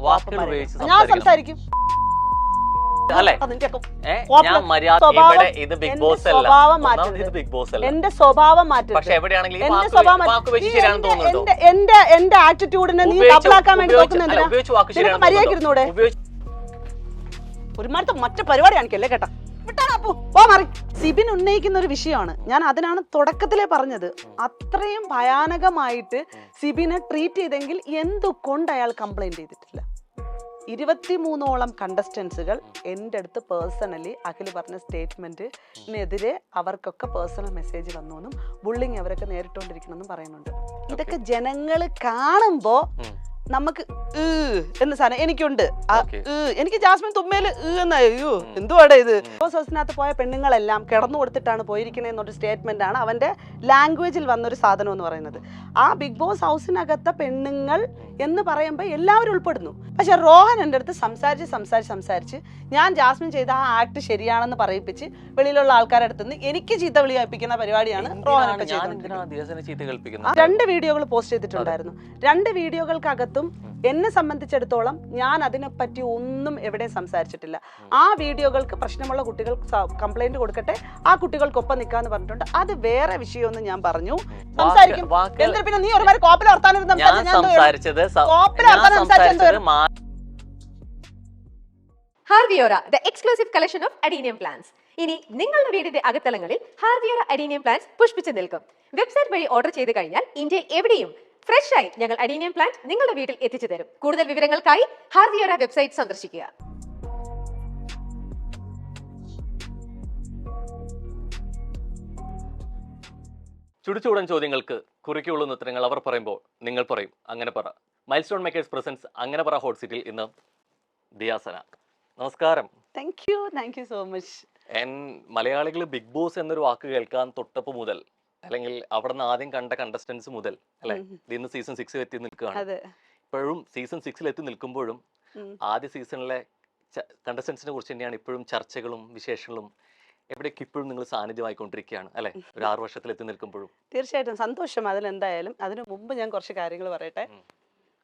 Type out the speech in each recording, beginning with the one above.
വാക്കുകൾ ഉപയോഗിച്ച് ഞാൻ സംസാരിക്കും. എന്റെ സ്വഭാവം മാറ്റരുത്. എന്റെ ആറ്റിറ്റ്യൂഡിനെ നീ ഡബിളാക്കാൻ വേണ്ടി നോക്കുന്നെന്തിനാ? നിനക്ക് മര്യാദയ്ക്ക് ഇരുന്നൂടെ? ഒരുമാരത്തെ മറ്റു പരിപാടി കാണിക്കല്ലേ കേട്ടാ. സിബിൻ ഉന്നയിക്കുന്ന ഒരു വിഷയമാണ്. ഞാൻ അതിനാണ് തുടക്കത്തിലേ പറഞ്ഞത്. അത്രയും ഭയാനകമായിട്ട് സിബിനെ ട്രീറ്റ് ചെയ്തെങ്കിൽ എന്തുകൊണ്ട് അയാൾ കംപ്ലൈന്റ് ചെയ്തിട്ടില്ല? 23ഓളം കണ്ടസ്റ്റൻസുകൾ എൻ്റെ അടുത്ത് പേഴ്സണലി അഖിൽ പറഞ്ഞ സ്റ്റേറ്റ്മെന്റിനെതിരെ അവർക്കൊക്കെ പേഴ്സണൽ മെസ്സേജ് വന്നു, ബുള്ളിങ് അവരൊക്കെ നേരിട്ടുകൊണ്ടിരിക്കണമെന്നും പറയുന്നുണ്ട്. ഇതൊക്കെ ജനങ്ങൾ കാണുമ്പോ നമുക്ക് എന്ന സാധനം എനിക്കുണ്ട്. എനിക്ക് ജാസ്മിൻ തുമ്മേല് എന്നായോ എന്തുവാടെ ഇത്. ബിഗ് ബോസ് ഹൗസിനകത്ത് പോയ പെണ്ണുങ്ങളെല്ലാം കിടന്നു കൊടുത്തിട്ടാണ് പോയിരിക്കണെന്നൊരു സ്റ്റേറ്റ്മെന്റ് ആണ് അവന്റെ ലാംഗ്വേജിൽ വന്നൊരു സാധനം എന്ന് പറയുന്നത്. ആ ബിഗ് ബോസ് ഹൗസിനകത്തെ പെണ്ണുങ്ങൾ എന്ന് പറയുമ്പോൾ എല്ലാവരും ഉൾപ്പെടുന്നു. പക്ഷെ റോഹൻ എൻ്റെ അടുത്ത് സംസാരിച്ച് ഞാൻ ജാസ്മിൻ ചെയ്ത ആ ആക്ട് ശരിയാണെന്ന് പറയിപ്പിച്ച് വെളിയിലുള്ള ആൾക്കാരുടെ അടുത്ത് നിന്ന് എനിക്ക് ചീത്ത വിളി കഴിപ്പിക്കുന്ന പരിപാടിയാണ് റോഹനൊക്കെ ചെയ്തത്. 2 വീഡിയോകൾ പോസ്റ്റ് ചെയ്തിട്ടുണ്ടായിരുന്നു. 2 വീഡിയോകൾക്കകത്തും എന്നെ സംബന്ധിച്ചിടത്തോളം ഞാൻ അതിനെപ്പറ്റി ഒന്നും എവിടെയും സംസാരിച്ചിട്ടില്ല. ആ വീഡിയോകൾക്ക് പ്രശ്നമുള്ള കുട്ടികൾ കംപ്ലൈന്റ് കൊടുക്കട്ടെ, ആ കുട്ടികൾക്കൊപ്പം നിൽക്കാന്ന് പറഞ്ഞിട്ടുണ്ട്. അത് വേറെ വിഷയമെന്ന് ഞാൻ പറഞ്ഞു. സംസാരിക്കും. എന്തിനാ പിന്നെ നീ ഒരുമാതിരി കോപ്പിൽ വർത്താനം ഹാർവിയോറ, the exclusive collection of adenium plants. ഇനി നിങ്ങളുടെ വീടിന്റെ അകത്തളങ്ങളിൽ ഹാർവിയോറ അഡീനിയം പ്ലാന്റ്സ് പുഷ്പിച്ചു നിൽക്കും. വെബ്സൈറ്റ് വഴി ഓർഡർ ചെയ്ത് കഴിഞ്ഞാൽ ഇന്ത്യ എവിടെയും ഫ്രഷ് ആയി ഞങ്ങൾ അഡീനിയം പ്ലാന്റ് നിങ്ങളുടെ വീട്ടിൽ എത്തിച്ചു തരും. കൂടുതൽ വിവരങ്ങൾക്കായി ഹാർവിയോറ വെബ്സൈറ്റ് സന്ദർശിക്കുക. ചുടുചൂടൻ ചോദ്യങ്ങൾക്ക് കുറിക്കുള്ളുന്ന ഉത്തരങ്ങൾ അവർ പറയുമ്പോൾ നിങ്ങൾ പറയും അങ്ങനെ പറ. മൈൽ സ്റ്റോൺ മേക്കേഴ്സ് പ്രസൻസ് അങ്ങനെ പറ ഹോട്ട് സീറ്റിൽ ഇന്ന് ദിയാസന. നമസ്കാരം. Thank you so much. മലയാളികൾ ബിഗ് ബോസ് എന്നൊരു വാക്ക് കേൾക്കാൻ തൊട്ടപ്പ് മുതൽ, അല്ലെങ്കിൽ അവിടെ നിന്ന് ആദ്യം കണ്ട കണ്ടസ്റ്റൻസ് മുതൽ അല്ലെ, ഇന്ന് സീസൺ 6 എത്തി നിൽക്കുകയാണ്. ഇപ്പോഴും സീസൺ 6 എത്തി നിൽക്കുമ്പോഴും ആദ്യ സീസണിലെ കണ്ടസ്റ്റൻസിനെ കുറിച്ച് തന്നെയാണ് ഇപ്പോഴും ചർച്ചകളും വിശേഷങ്ങളും. എവിടേക്ക് ഇപ്പോഴും നിങ്ങൾ സാന്നിധ്യമായിക്കൊണ്ടിരിക്കുകയാണ് അല്ലെ, ഒരു 6 വർഷത്തിലെത്തി നിൽക്കുമ്പോഴും. തീർച്ചയായിട്ടും സന്തോഷം അതിലെന്തായാലും. അതിനു മുമ്പ് ഞാൻ കുറച്ച് കാര്യങ്ങൾ പറയട്ടെ.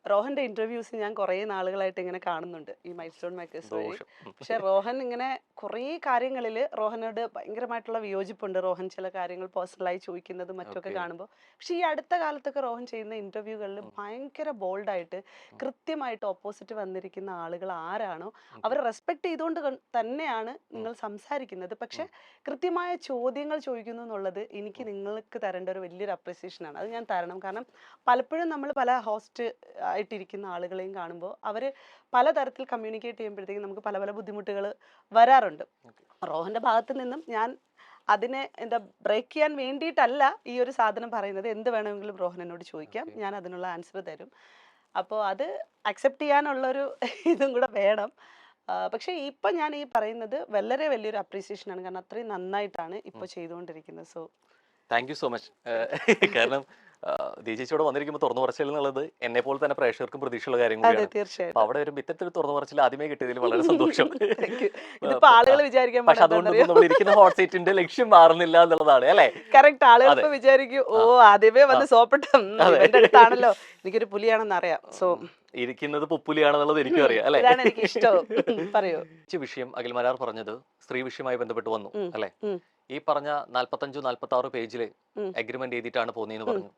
റോഹന്റെ ഇന്റർവ്യൂസ് ഞാൻ കുറേ നാളുകളായിട്ട് ഇങ്ങനെ കാണുന്നുണ്ട് ഈ മൈൽ സ്റ്റോൺ മേക്കേഴ്സ് വഴി. പക്ഷെ റോഹൻ ഇങ്ങനെ കുറേ കാര്യങ്ങളിൽ റോഹനോട് ഭയങ്കരമായിട്ടുള്ള വിയോജിപ്പുണ്ട്. റോഹൻ ചില കാര്യങ്ങൾ പേഴ്സണലായി ചോദിക്കുന്നതും മറ്റൊക്കെ കാണുമ്പോൾ. പക്ഷെ ഈ അടുത്ത കാലത്തൊക്കെ റോഹൻ ചെയ്യുന്ന ഇന്റർവ്യൂകളിൽ ഭയങ്കര ബോൾഡായിട്ട് കൃത്യമായിട്ട് ഓപ്പോസിറ്റ് വന്നിരിക്കുന്ന ആളുകൾ ആരാണോ അവരെ റെസ്പെക്ട് ചെയ്തുകൊണ്ട് തന്നെയാണ് നിങ്ങൾ സംസാരിക്കുന്നത്. പക്ഷെ കൃത്യമായ ചോദ്യങ്ങൾ ചോദിക്കുന്നു എന്നുള്ളത് എനിക്ക് നിങ്ങൾക്ക് തരേണ്ട ഒരു വലിയൊരു അപ്രിസിയേഷനാണ്. അത് ഞാൻ തരണം. കാരണം പലപ്പോഴും നമ്മൾ പല ഹോസ്റ്റ് ആയിട്ടിരിക്കുന്ന ആളുകളെയും കാണുമ്പോൾ അവർ പലതരത്തിൽ കമ്മ്യൂണിക്കേറ്റ് ചെയ്യുമ്പോഴത്തേക്കും നമുക്ക് പല പല ബുദ്ധിമുട്ടുകൾ വരാറുണ്ട്. റോഹന്റെ ഭാഗത്ത് നിന്നും ഞാൻ അതിനെ ബ്രേക്ക് ചെയ്യാൻ വേണ്ടിയിട്ടല്ല ഈ ഒരു സാധനം പറയുന്നത്. എന്ത് വേണമെങ്കിലും റോഹൻ എന്നോട് ചോദിക്കാം, ഞാൻ അതിനുള്ള ആൻസർ തരും. അപ്പോൾ അത് അക്സെപ്റ്റ് ചെയ്യാനുള്ളൊരു ഇതും കൂടെ വേണം. പക്ഷേ ഇപ്പം ഞാൻ ഈ പറയുന്നത് വളരെ വലിയൊരു അപ്രീസിയേഷനാണ്. കാരണം അത്രയും നന്നായിട്ടാണ് ഇപ്പോൾ ചെയ്തുകൊണ്ടിരിക്കുന്നത്. So thank you so much. കാരണം ചേച്ചിയോട് വന്നിരിക്കുമ്പോൾ തുറന്നു പറച്ചിൽ എന്നുള്ളത് എന്നെ പോലെ തന്നെ പ്രേക്ഷകർക്കും പ്രതീക്ഷയുള്ള കാര്യം കൂടിയാണ്. തീർച്ചയായും അവിടെ വരുമ്പോൾ ഇത്തരത്തിൽ തുറന്നു പറച്ചിൽ ആദ്യമേ കിട്ടിയതിൽ വളരെ സന്തോഷം. ആളുകൾ വിചാരിക്കാൻ, പക്ഷെ അതുകൊണ്ട് നമ്മൾ ഇരിക്കുന്ന ഹോട്ട് സീറ്റിന്റെ ലക്ഷ്യം മാറുന്നില്ല എന്നുള്ളതാണ് അല്ലെ. കറക്റ്റ്. ആളുകൾ വിചാരിക്കും ഓ ആദ്യമേ വന്ന് സോപ്പിട്ടാണല്ലോ, എനിക്കൊരു പുലിയാണെന്ന് അറിയാം. സോ ഇരിക്കുന്നത് പുപ്പുലിയാണെന്നുള്ളത് എനിക്കും അറിയാം അല്ലെ. എനിക്ക് ഇഷ്ടം. പറയൂ. വിഷയം അഖിൽ മാരാർ പറഞ്ഞത് സ്ത്രീ വിഷയമായി ബന്ധപ്പെട്ട് വന്നു അല്ലെ. ഈ പറഞ്ഞ 45-46 പേജില് അഗ്രിമെന്റ് എഴുതിയിട്ടാണ് പോകുന്നതെന്ന് പറഞ്ഞു.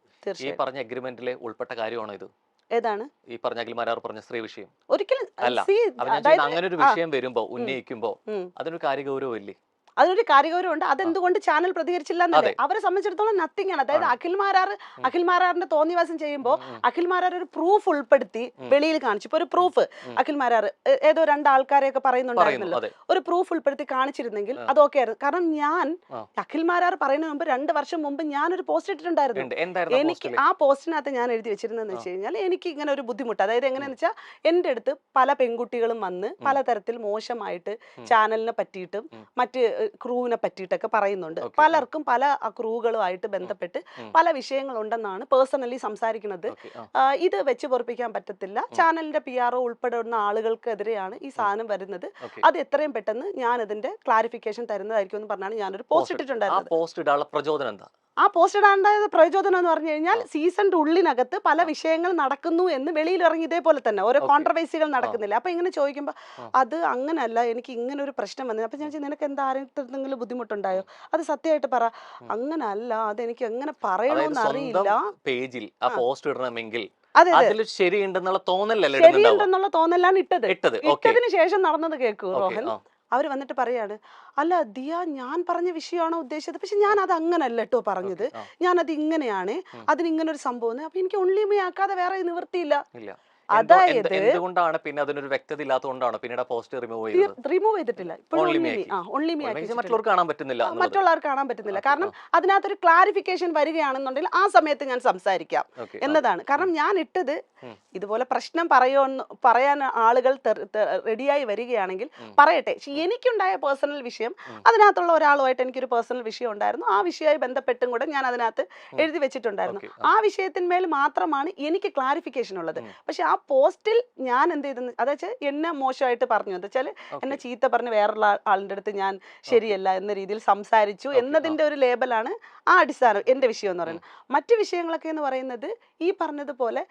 ഈ പറഞ്ഞ അഗ്രിമെന്റിലെ ഉൾപ്പെട്ട കാര്യമാണോ ഇത്? ഏതാണ് ഈ പറഞ്ഞ അഖിൽ മാരാർ പറഞ്ഞ സ്ത്രീ വിഷയം? ഒരിക്കലും അല്ല. അങ്ങനെ ഒരു വിഷയം വരുമ്പോ ഉന്നയിക്കുമ്പോ അതിനൊരു കാര്യഗൗരവം ഇല്ലേ? അതിനൊരു കാര്യഗൗരവമുണ്ട്. അതെന്തുകൊണ്ട് ചാനൽ പ്രതികരിച്ചില്ല എന്നല്ലേ അവരെ സംബന്ധിച്ചിടത്തോളം നത്തിങ് ആണ്. അതായത് അഖിൽ മാരാറിന്റെ തോന്നിവാസം ചെയ്യുമ്പോൾ അഖിൽ മാരാർ ഒരു പ്രൂഫ് ഉൾപ്പെടുത്തി വെളിയിൽ കാണിച്ചു. ഇപ്പൊ ഒരു പ്രൂഫ് അഖിൽ മാരാർ ഏതോ 2 ആൾക്കാരെയൊക്കെ പറയുന്നുണ്ടായിരുന്നല്ലോ, ഒരു പ്രൂഫ് ഉൾപ്പെടുത്തി കാണിച്ചിരുന്നെങ്കിൽ അത് ഓക്കെ ആയിരുന്നു. കാരണം ഞാൻ അഖിൽ മാരാർ പറയുന്ന മുമ്പ് 2 വർഷം മുമ്പ് ഞാനൊരു പോസ്റ്റ് ഇട്ടിട്ടുണ്ടായിരുന്നു. എനിക്ക് ആ പോസ്റ്റിനകത്ത് ഞാൻ എഴുതി വെച്ചിരുന്നതെന്ന് വെച്ച് കഴിഞ്ഞാൽ എനിക്ക് ഇങ്ങനെ ഒരു ബുദ്ധിമുട്ട്. അതായത് എങ്ങനെയാന്ന് വെച്ചാൽ എൻ്റെ അടുത്ത് പല പെൺകുട്ടികളും വന്ന് പലതരത്തിൽ മോശമായിട്ട് ചാനലിനെ പറ്റിയിട്ടും മറ്റ് ക്രൂവിനെ പറ്റിയിട്ടൊക്കെ പറയുന്നുണ്ട്. പലർക്കും പല ക്രൂകളുമായിട്ട് ബന്ധപ്പെട്ട് പല വിഷയങ്ങളുണ്ടെന്നാണ് പേഴ്സണലി സംസാരിക്കുന്നത്. ഇത് വെച്ച് പൊറപ്പിക്കാൻ പറ്റത്തില്ല. ചാനലിന്റെ PR ഉൾപ്പെടുന്ന ആളുകൾക്കെതിരെയാണ് ഈ സാധനം വരുന്നത്. അത് എത്രയും പെട്ടെന്ന് ഞാൻ ഇതിന്റെ ക്ലാരിഫിക്കേഷൻ തരുന്നതായിരിക്കും എന്ന് പറഞ്ഞാണ് ഞാനൊരു പോസ്റ്റ് ഇട്ടിട്ടുണ്ടായിരുന്നത്. പോസ്റ്റ് ഇടാനുള്ള പ്രചോദനം എന്താ? ആ പോസ്റ്റ് ഇടാണ്ടായ പ്രചോദനം എന്ന് പറഞ്ഞു കഴിഞ്ഞാൽ സീസണിന്റെ ഉള്ളിനകത്ത് പല വിഷയങ്ങൾ നടക്കുന്നു എന്ന് വെളിയിൽ ഇറങ്ങി ഇതേപോലെ തന്നെ ഓരോ കോൺട്രവേഴ്സികൾ നടക്കുന്നില്ല. അപ്പൊ ഇങ്ങനെ ചോദിക്കുമ്പോൾ അത് അങ്ങനല്ല, എനിക്ക് ഇങ്ങനെ ഒരു പ്രശ്നം വന്നത്. അപ്പൊ ഞാൻ നിനക്ക് എന്താ ആരെങ്കിലും ബുദ്ധിമുട്ടുണ്ടായോ, അത് സത്യമായിട്ട് പറ. അങ്ങനല്ല, അതെനിക്ക് എങ്ങനെ പറയണമെന്ന് അറിയില്ല. പേജിൽ ആ പോസ്റ്റ് ഇടണമെങ്കിൽ അതെ ശരിയുണ്ടെന്നുള്ള തോന്നലല്ലേ ശരിയുണ്ടെന്നുള്ള തോന്നലാണ് ഇട്ടതിന് ശേഷം നടന്നത് കേൾക്കൂ റോഹൻ. അവർ വന്നിട്ട് പറയാണ്, അല്ല ദിയ ഞാൻ പറഞ്ഞ വിഷയമാണോ ഉദ്ദേശിച്ചത്, പക്ഷെ ഞാൻ അത് അങ്ങനല്ല കേട്ടോ പറഞ്ഞത്, ഞാനത് ഇങ്ങനെയാണ്, അതിനിങ്ങനെ ഒരു സംഭവം. അപ്പൊ എനിക്ക് ഒൺലി ആക്കാതെ വേറെ നിവൃത്തിയില്ല. അതായത് എന്തുകൊണ്ടാണ് പിന്നെ അതിനൊരു വ്യക്തത ഇല്ലാത്തതുകൊണ്ടാണ് പിന്നീട് പോസ്റ്റ് റിമൂവ് ചെയ്തിട്ടില്ല. മറ്റുള്ളവർക്ക് കാണാൻ പറ്റുന്നില്ല, മറ്റുള്ളവർക്ക് കാണാൻ പറ്റുന്നില്ല. കാരണം അതിനകത്തൊരു ക്ലാരിഫിക്കേഷൻ വരികയാണെന്നുണ്ടെങ്കിൽ ആ സമയത്ത് ഞാൻ സംസാരിക്കാം എന്നതാണ്. കാരണം ഞാൻ ഇട്ടത് ഇതുപോലെ പ്രശ്നം പറയാൻ ആളുകൾ റെഡിയായി വരികയാണെങ്കിൽ പറയട്ടെ. പക്ഷെ എനിക്കുണ്ടായ പേഴ്സണൽ വിഷയം, അതിനകത്തുള്ള ഒരാളുമായിട്ട് എനിക്കൊരു പേഴ്സണൽ വിഷയം ഉണ്ടായിരുന്നു. ആ വിഷയമായി ബന്ധപ്പെട്ടും കൂടെ ഞാൻ അതിനകത്ത് എഴുതി വെച്ചിട്ടുണ്ടായിരുന്നു. ആ വിഷയത്തിന്മേൽ മാത്രമാണ് എനിക്ക് ക്ലാരിഫിക്കേഷൻ ഉള്ളത്. പക്ഷെ ആ പോസ്റ്റിൽ ഞാൻ എന്ത് ചെയ്തെന്ന് അതായത് എന്നെ മോശമായിട്ട് പറഞ്ഞു, എന്താ വെച്ചാൽ എന്നെ ചീത്ത പറഞ്ഞ് വേറൊരു ആളിൻ്റെ അടുത്ത് ഞാൻ ശരിയല്ല എന്ന രീതിയിൽ സംസാരിച്ചു എന്നതിൻ്റെ ഒരു ലേബലാണ് ആ അടിസ്ഥാനം എൻ്റെ വിഷയം എന്ന് പറയുന്നത്. മറ്റു വിഷയങ്ങളൊക്കെ എന്ന് പറയുന്നത് ഈ പറഞ്ഞതുപോലെ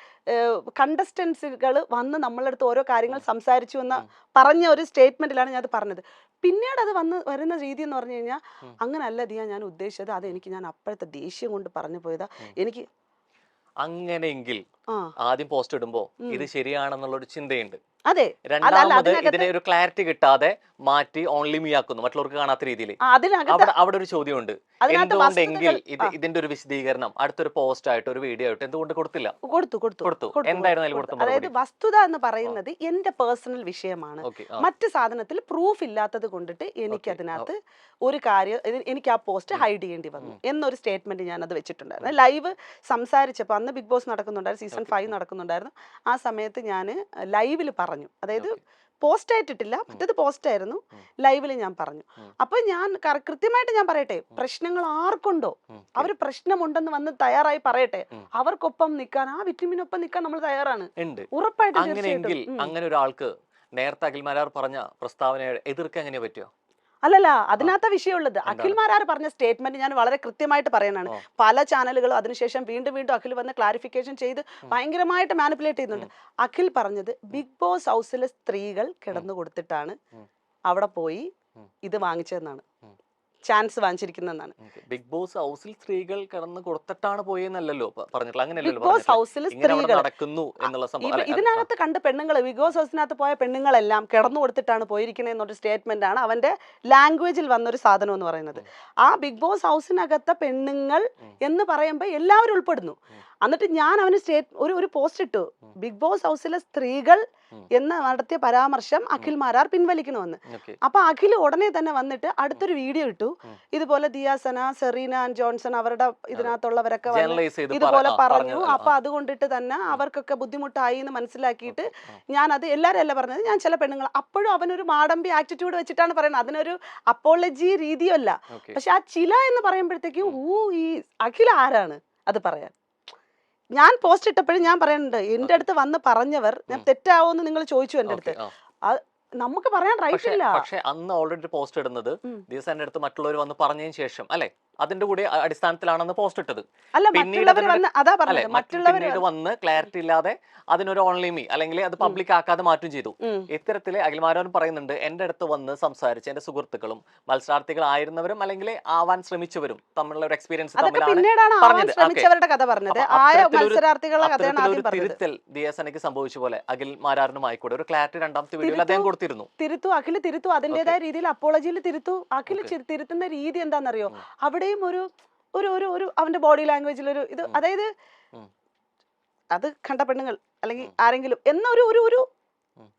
കണ്ടസ്റ്റൻസുകൾ വന്ന് നമ്മളുടെ അടുത്ത് ഓരോ കാര്യങ്ങൾ സംസാരിച്ചു എന്ന പറഞ്ഞ ഒരു സ്റ്റേറ്റ്മെന്റിലാണ് ഞാൻ അത് പറഞ്ഞത്. പിന്നീട് അത് വരുന്ന രീതി എന്ന് പറഞ്ഞു കഴിഞ്ഞാൽ അങ്ങനല്ല ദിയ ഞാൻ ഉദ്ദേശിച്ചത്, അത് എനിക്ക് ഞാൻ അപ്പോഴത്തെ ദേഷ്യം കൊണ്ട് പറഞ്ഞു പോയതാ. എനിക്ക് അങ്ങനെയെങ്കിൽ ആദ്യം പോസ്റ്റ് ഇടുമ്പോ ഇത് ശരിയാണെന്നുള്ള ഒരു ചിന്തയുണ്ട്. അതെ, രണ്ടാമത് ഇതിനെ ഒരു ക്ലാരിറ്റി കിട്ടാതെ മാറ്റി ഓൺലി മീ ആക്കുന്നു, മറ്റുള്ളവർക്ക് കാണാത്ത രീതിയിൽ. അവിടെ ഒരു ചോദ്യമുണ്ട്, എന്തുകൊണ്ടെങ്കിൽ ഇതിന്റെ ഒരു വിശദീകരണം അടുത്തൊരു പോസ്റ്റ് ആയിട്ട് ഒരു വീഡിയോ ആയിട്ട് എന്തുകൊണ്ട് കൊടുത്തില്ല? കൊടുത്തു. എന്തായിരുന്നു? അതായത് വസ്തുത എന്ന് പറയുന്നത് എന്റെ പേഴ്സണൽ വിഷയമാണ്. മറ്റു സാധനത്തിൽ പ്രൂഫ് ഇല്ലാത്തത് കൊണ്ടിട്ട് എനിക്ക് അതിനകത്ത് ഒരു കാര്യം എനിക്ക് ആ പോസ്റ്റ് ഹൈഡ് ചെയ്യേണ്ടി വന്നു എന്നൊരു സ്റ്റേറ്റ്മെന്റ് ഞാൻ അത് വെച്ചിട്ടുണ്ടായിരുന്നു. ലൈവ് സംസാരിച്ചപ്പോൾ അന്ന് ബിഗ് ബോസ് നടക്കുന്നുണ്ടായിരുന്നു, സീസൺ 5 നടക്കുന്നുണ്ടായിരുന്നു. ആ സമയത്ത് ഞാൻ ലൈവിൽ പറഞ്ഞു, അതായത് പോസ്റ്റ് ആയിട്ടിട്ടില്ല, മറ്റേത് പോസ്റ്റ് ആയിരുന്നു, ലൈവിൽ ഞാൻ പറഞ്ഞു. അപ്പൊ ഞാൻ കൃത്യമായിട്ട് ഞാൻ പറയട്ടെ, പ്രശ്നങ്ങൾ ആർക്കുണ്ടോ അവർ പ്രശ്നമുണ്ടെന്ന് വന്ന് തയ്യാറായി പറയട്ടെ, അവർക്കൊപ്പം നിൽക്കാൻ, ആ വിക്ടിമിനൊപ്പം നിൽക്കാൻ നമ്മൾ തയ്യാറാണ് ഉറപ്പായിട്ടും. അങ്ങനെയെങ്കിൽ അങ്ങനെ ഒരാൾക്ക് നേരത്തെ അഖിൽമാരാർ പറഞ്ഞ പ്രസ്താവനയെ എതിർക്കാൻ എങ്ങനെ പറ്റുമോ? അല്ലല്ല, അതിനകത്ത വിഷയമുള്ളത് അഖിൽ മാരാർ പറഞ്ഞ സ്റ്റേറ്റ്മെന്റ് ഞാൻ വളരെ കൃത്യമായിട്ട് പറയാനാണ്. പല ചാനലുകളും അതിനുശേഷം വീണ്ടും അഖിൽ വന്ന് ക്ലാരിഫിക്കേഷൻ ചെയ്ത് ഭയങ്കരമായിട്ട് മാനിപ്പുലേറ്റ് ചെയ്യുന്നുണ്ട്. അഖിൽ പറഞ്ഞത് ബിഗ് ബോസ് ഹൗസിലെ സ്ത്രീകൾ കിടന്നു കൊടുത്തിട്ടാണ് അവിടെ പോയി ഇത് വാങ്ങിച്ചതെന്നാണ്, ചാൻസ് വാങ്ങിച്ചിരിക്കുന്നതാണ്. ബിഗ് ബോസ് ഹൗസിൽ സ്ത്രീകൾ കടന്നു കൊടുത്തിട്ടാണ് പോയെന്നല്ലോ പറഞ്ഞിട്ടുള്ള, അങ്ങനെയല്ലോ ബിഗ് ബോസ് ഹൗസിൽ സ്ത്രീകൾ നടക്കുന്നു എന്നുള്ള സംഭവം. ഇതിനകത്ത് കണ്ട പെണ്ണുങ്ങൾ, ബിഗ് ബോസ് ഹൗസിനകത്ത് പോയ പെണ്ണുങ്ങളെല്ലാം കിടന്നു കൊടുത്തിട്ടാണ് പോയിരിക്കുന്നത് എന്നൊരു സ്റ്റേറ്റ്മെന്റ് ആണ് അവന്റെ ലാംഗ്വേജിൽ വന്നൊരു സാധനം എന്ന് പറയുന്നത്. ആ ബിഗ് ബോസ് ഹൗസിനകത്തെ പെണ്ണുങ്ങൾ എന്ന് പറയുമ്പോൾ എല്ലാവരും ഉൾപ്പെടുന്നു. എന്നിട്ട് ഞാൻ അവന് ഒരു പോസ്റ്റ് ഇട്ടു, ബിഗ് ബോസ് ഹൗസിലെ സ്ത്രീകൾ എന്ന് നടത്തിയ പരാമർശം അഖിൽ മാരാർ പിൻവലിക്കണമെന്ന്. അപ്പൊ അഖിൽ ഉടനെ തന്നെ വന്നിട്ട് അടുത്തൊരു വീഡിയോ ഇട്ടു, ഇതുപോലെ ദിയാസന, സെറീന ആൻഡ് ജോൺസൺ അവരുടെ ഇതിനകത്തുള്ളവരൊക്കെ ഇതുപോലെ പറഞ്ഞു. അപ്പൊ അതുകൊണ്ടിട്ട് തന്നെ അവർക്കൊക്കെ ബുദ്ധിമുട്ടായി എന്ന് മനസ്സിലാക്കിയിട്ട് ഞാൻ അത് എല്ലാവരും അല്ല പറഞ്ഞത്, ഞാൻ ചില പെണ്ണുങ്ങൾ, അപ്പോഴും അവനൊരു മാടമ്പി ആറ്റിറ്റ്യൂഡ് വെച്ചിട്ടാണ് പറയുന്നത്, അതിനൊരു അപ്പോളജി രീതിയല്ല. പക്ഷെ ആ ചില എന്ന് പറയുമ്പോഴത്തേക്കും ഈ അഖിൽ ആരാണ് അത് പറയാൻ? ഞാൻ പോസ്റ്റ് ഇട്ടപ്പോഴും ഞാൻ പറയുന്നുണ്ട്, എന്റെ അടുത്ത് വന്ന് പറഞ്ഞവർ ഞാൻ തെറ്റാവോന്ന് നിങ്ങൾ ചോദിച്ചു എന്റെ അടുത്ത്, നമുക്ക് പറയാൻ റൈറ്റ് ഇല്ല. പക്ഷെ അന്ന് ഓൾറെഡി പോസ്റ്റ് ഇടുന്നത് ദിവസം അടുത്ത് മറ്റുള്ളവർ വന്ന് പറഞ്ഞതിന് ശേഷം അല്ലെ, അതിന്റെ കൂടെ അടിസ്ഥാനത്തിലാണെന്ന് പോസ്റ്റ് ഇട്ടത്. പിന്നീട് വന്ന് ക്ലാരിറ്റി ഇല്ലാതെ അതിനൊരു ഓൺലി മീ അല്ലെങ്കിൽ അത് പബ്ലിക് ആക്കാതെ മാറ്റും ചെയ്തു. ഇത്തരത്തില് അഖിൽമാരാരും പറയുന്നുണ്ട്, എന്റെ അടുത്ത് വന്ന് സംസാരിച്ച് എന്റെ സുഹൃത്തുക്കളും മത്സരാർത്ഥികളായിരുന്നവരും അല്ലെങ്കിൽ ആവാൻ ശ്രമിച്ചവരും തമ്മിലുള്ള ഒരു എക്സ്പീരിയൻസ് തിരുത്തൽ ദിയാസനയ്ക്ക് സംഭവിച്ച പോലെ അഖിൽമാരാറിനും ആയിക്കൂടെ ഒരു ക്ലാരിറ്റി രണ്ടാമത്തെ വീഡിയോയിൽ അദ്ദേഹം കൊടുത്തിരുന്നു. അഖിൽ തിരുത്തു, അതിന്റേതായ രീതിയിൽ അപ്പോളജിയിൽ തിരുത്തു. അഖിൽ തിരുത്തുന്ന രീതി എന്താണെന്നറിയോ, അവിടെയും ഒരു അവന്റെ ബോഡി ലാംഗ്വേജിൽ ഒരു ഇത്, അതായത് അത് കണ്ട പെണ്ണുങ്ങൾ അല്ലെങ്കിൽ ആരെങ്കിലും എന്നൊരു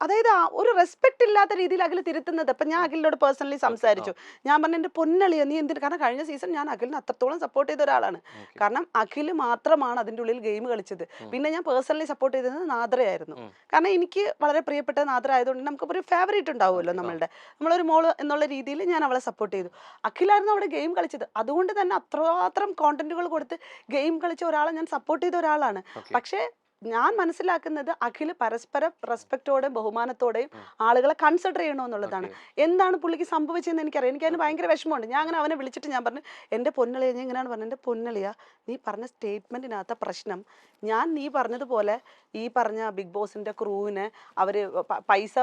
അതായത് ഒരു റെസ്പെക്ട് ഇല്ലാത്ത രീതിയിൽ അഖിൽ തിരുത്തുന്നത്. അപ്പൊ ഞാൻ അഖിലിനോട് പേഴ്സണലി സംസാരിച്ചു, ഞാൻ പറഞ്ഞു എന്റെ പൊന്നളിയ നീ എന്തിനു, കാരണം കഴിഞ്ഞ സീസൺ ഞാൻ അഖിലിനെ അത്രത്തോളം സപ്പോർട്ട് ചെയ്ത ഒരാളാണ്. കാരണം അഖിൽ മാത്രമാണ് അതിന്റെ ഉള്ളിൽ ഗെയിം കളിച്ചത്. പിന്നെ ഞാൻ പേഴ്സണലി സപ്പോർട്ട് ചെയ്തത് നാദ്രയായിരുന്നു. കാരണം എനിക്ക് വളരെ പ്രിയപ്പെട്ട നാദ്ര ആയതുകൊണ്ട് നമുക്ക് ഒരു ഫേവറേറ്റ് ഉണ്ടാവുമല്ലോ, നമ്മളൊരു മോള് എന്നുള്ള രീതിയിൽ ഞാൻ അവളെ സപ്പോർട്ട് ചെയ്തു. അഖിലായിരുന്നു അവിടെ ഗെയിം കളിച്ചത്. അതുകൊണ്ട് തന്നെ അത്രമാത്രം കോണ്ടന്റുകൾ കൊടുത്ത് ഗെയിം കളിച്ച ഒരാളെ ഞാൻ സപ്പോർട്ട് ചെയ്ത ഒരാളാണ്. പക്ഷേ ഞാൻ മനസ്സിലാക്കുന്നത് അഖിൽ പരസ്പരം റെസ്പെക്റ്റോടെയും ബഹുമാനത്തോടെയും ആളുകളെ കൺസിഡർ ചെയ്യണമെന്നുള്ളതാണ്. എന്താണ് പുള്ളിക്ക് സംഭവിച്ചതെന്ന് എനിക്കറിയാം. എനിക്ക് അതിന് ഭയങ്കര വിഷമമുണ്ട്. ഞാൻ അങ്ങനെ അവനെ വിളിച്ചിട്ട് ഞാൻ പറഞ്ഞു, എൻ്റെ പൊന്നളിയ, ഞാൻ ഇങ്ങനെയാണ് പറഞ്ഞത്, എൻ്റെ പൊന്നളിയ, നീ പറഞ്ഞ സ്റ്റേറ്റ്മെൻറ്റിനകത്ത പ്രശ്നം, ഞാൻ നീ പറഞ്ഞതുപോലെ ഈ പറഞ്ഞ ബിഗ് ബോസിൻ്റെ ക്രൂവിനെ അവർ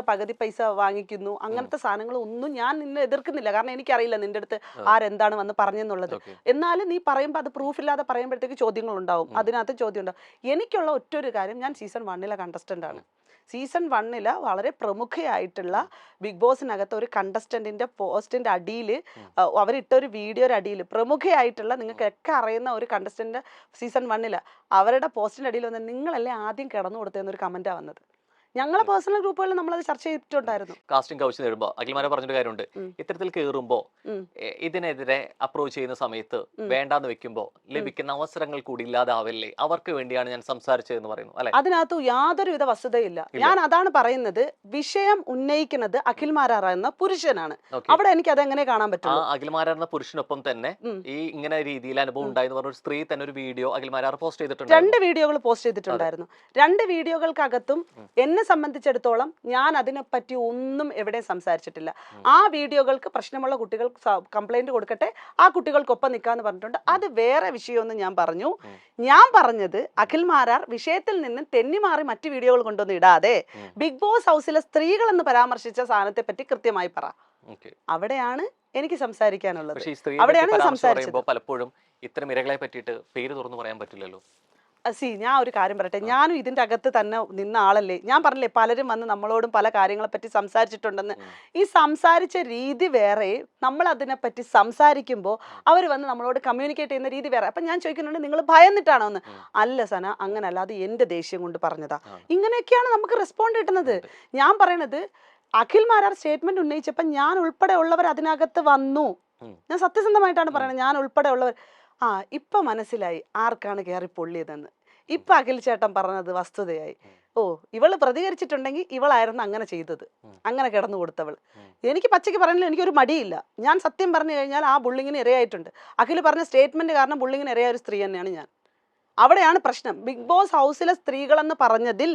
പകുതി പൈസ വാങ്ങിക്കുന്നു, അങ്ങനത്തെ സാധനങ്ങളൊന്നും ഞാൻ നിന്നെ എതിർക്കുന്നില്ല. കാരണം എനിക്കറിയില്ല നിൻ്റെ അടുത്ത് ആരെന്താണ് വന്ന് പറഞ്ഞെന്നുള്ളത്. എന്നാലും നീ പറയുമ്പോൾ അത് പ്രൂഫില്ലാതെ പറയുമ്പോഴത്തേക്ക് ചോദ്യങ്ങളുണ്ടാവും, അതിനകത്ത് ചോദ്യം ഉണ്ടാവും. എനിക്കുള്ള ഒറ്റൊരു കാര്യം, ഞാൻ സീസൺ 1 കണ്ടസ്റ്റൻ്റ് ആണ്. സീസൺ 1 വളരെ പ്രമുഖയായിട്ടുള്ള ബിഗ് ബോസിനകത്ത് ഒരു കണ്ടസ്റ്റന്റിന്റെ പോസ്റ്റിന്റെ അടിയിൽ അവരിട്ട ഒരു വീഡിയോയുടെ അടിയിൽ പ്രമുഖയായിട്ടുള്ള നിങ്ങൾക്കൊക്കെ അറിയുന്ന ഒരു കണ്ടസ്റ്റന്റ് സീസൺ 1 അവരുടെ പോസ്റ്റിന്റെ അടിയിൽ വന്ന് നിങ്ങളല്ലേ ആദ്യം കിടന്നു കൊടുത്തതെന്നൊരു കമന്റാണ് വന്നത്. ഞങ്ങളെ പേഴ്സണൽ ഗ്രൂപ്പുകളിൽ നമ്മളത് ചർച്ച ചെയ്തിട്ടുണ്ടായിരുന്നു. കാസ്റ്റിംഗ് കൗച്ച് നേടുമ്പോ അഖിൽമാരെ പറഞ്ഞൊരു കാര്യമുണ്ട്, ഇത്തരത്തിൽ കയറുമ്പോ ഇതിനെതിരെ അപ്രോച്ച് ചെയ്യുന്ന സമയത്ത് വേണ്ടാന്ന് വെക്കുമ്പോ ലഭിക്കുന്ന അവസരങ്ങൾ കൂടി ഇല്ലാതാവല്ലേ, അവർക്ക് വേണ്ടിയാണ് ഞാൻ സംസാരിച്ചതെന്ന് പറയുന്നു അല്ലെ. അതിനകത്ത് യാതൊരുവിധ വസ്തുതയില്ല. ഞാൻ അതാണ് പറയുന്നത്, വിഷയം ഉന്നയിക്കുന്നത് അഖിൽമാരാർ എന്ന പുരുഷനാണ്. അവിടെ എനിക്ക് അതെങ്ങനെ കാണാൻ പറ്റും? അഖിൽമാരാർ എന്ന പുരുഷനൊപ്പം തന്നെ ഈ ഇങ്ങനെ രീതിയിൽ അനുഭവം ഉണ്ടായെന്ന് പറഞ്ഞ ഒരു സ്ത്രീ തന്നെ ഒരു വീഡിയോ അഖിൽമാരാർ പോസ്റ്റ് ചെയ്തിട്ടുണ്ട്. 2 വീഡിയോകൾ പോസ്റ്റ് ചെയ്തിട്ടുണ്ടായിരുന്നു. 2 വീഡിയോകൾക്കകത്തും എന്നെ സംബന്ധിച്ചിടത്തോളം ഞാൻ അതിനെപ്പറ്റി ഒന്നും എവിടെയും സംസാരിച്ചിട്ടില്ല. ആ വീഡിയോകൾക്ക് പ്രശ്നമുള്ള കുട്ടികൾ കംപ്ലൈന്റ് കൊടുക്കട്ടെ, ആ കുട്ടികൾക്കൊപ്പം നിൽക്കാന്ന് പറഞ്ഞിട്ടുണ്ട്. അത് വേറെ വിഷയമെന്ന് ഞാൻ പറഞ്ഞു. ഞാൻ പറഞ്ഞത് അഖിൽമാരാർ വിഷയത്തിൽ നിന്ന് തെന്നിമാറി മറ്റു വീഡിയോകൾ കൊണ്ടൊന്നും ഇടാതെ ബിഗ് ബോസ് ഹൗസിലെ സ്ത്രീകൾ എന്ന് പരാമർശിച്ച സാധനത്തെ പറ്റി കൃത്യമായി പറ. അവിടെയാണ് എനിക്ക് സംസാരിക്കാനുള്ളത്. അവിടെയാണ് സംസാരിച്ചത്. പലപ്പോഴും ഇത്തരം ഇരകളെ പറ്റിയിട്ട് പേര് തുറന്നു പറയാൻ പറ്റില്ലല്ലോ. ഞാൻ ഒരു കാര്യം പറയട്ടെ, ഞാനും ഇതിൻ്റെ അകത്ത് തന്നെ നിന്ന ആളല്ലേ. ഞാൻ പറഞ്ഞില്ലേ, പലരും വന്ന് നമ്മളോടും പല കാര്യങ്ങളെ പറ്റി സംസാരിച്ചിട്ടുണ്ടെന്ന്. ഈ സംസാരിച്ച രീതി വേറെ, നമ്മൾ അതിനെപ്പറ്റി സംസാരിക്കുമ്പോൾ അവർ വന്ന് നമ്മളോട് കമ്മ്യൂണിക്കേറ്റ് ചെയ്യുന്ന രീതി വേറെ. അപ്പം ഞാൻ ചോദിക്കുന്നുണ്ട്, നിങ്ങൾ ഭയന്നിട്ടാണോ എന്ന്? അല്ല സന, അങ്ങനല്ല, അത് എൻ്റെ ദേഷ്യം കൊണ്ട് പറഞ്ഞതാ. ഇങ്ങനെയൊക്കെയാണ് നമുക്ക് റെസ്പോണ്ട് കിട്ടുന്നത്. ഞാൻ പറയണത്, അഖിൽമാരാർ സ്റ്റേറ്റ്മെന്റ് ഉന്നയിച്ചപ്പോൾ ഞാൻ ഉൾപ്പെടെ ഉള്ളവർ അതിനകത്ത് വന്നു. ഞാൻ സത്യസന്ധമായിട്ടാണ് പറയുന്നത്, ഞാൻ ഉൾപ്പെടെ ഉള്ളവർ. ഇപ്പൊ മനസ്സിലായി ആർക്കാണ് കയറി പൊള്ളിയതെന്ന്. ഇപ്പൊ അഖിൽ ചേട്ടൻ പറഞ്ഞത് വസ്തുതയായി. ഇവള് പ്രതികരിച്ചിട്ടുണ്ടെങ്കിൽ ഇവളായിരുന്നു അങ്ങനെ ചെയ്തത്, അങ്ങനെ കിടന്നു കൊടുത്തവൾ. എനിക്ക് പച്ചയ്ക്ക് പറഞ്ഞാൽ എനിക്കൊരു മടിയില്ല. ഞാൻ സത്യം പറഞ്ഞു കഴിഞ്ഞാൽ ആ ബുള്ളിങ്ങിന് ഇരയായിട്ടുണ്ട്. അഖിൽ പറഞ്ഞ സ്റ്റേറ്റ്മെന്റ് കാരണം ബുള്ളിങ്ങിന് ഇരയായ ഒരു സ്ത്രീ തന്നെയാണ് ഞാൻ. അവിടെയാണ് പ്രശ്നം. ബിഗ് ബോസ് ഹൗസിലെ സ്ത്രീകളെന്ന് പറഞ്ഞതിൽ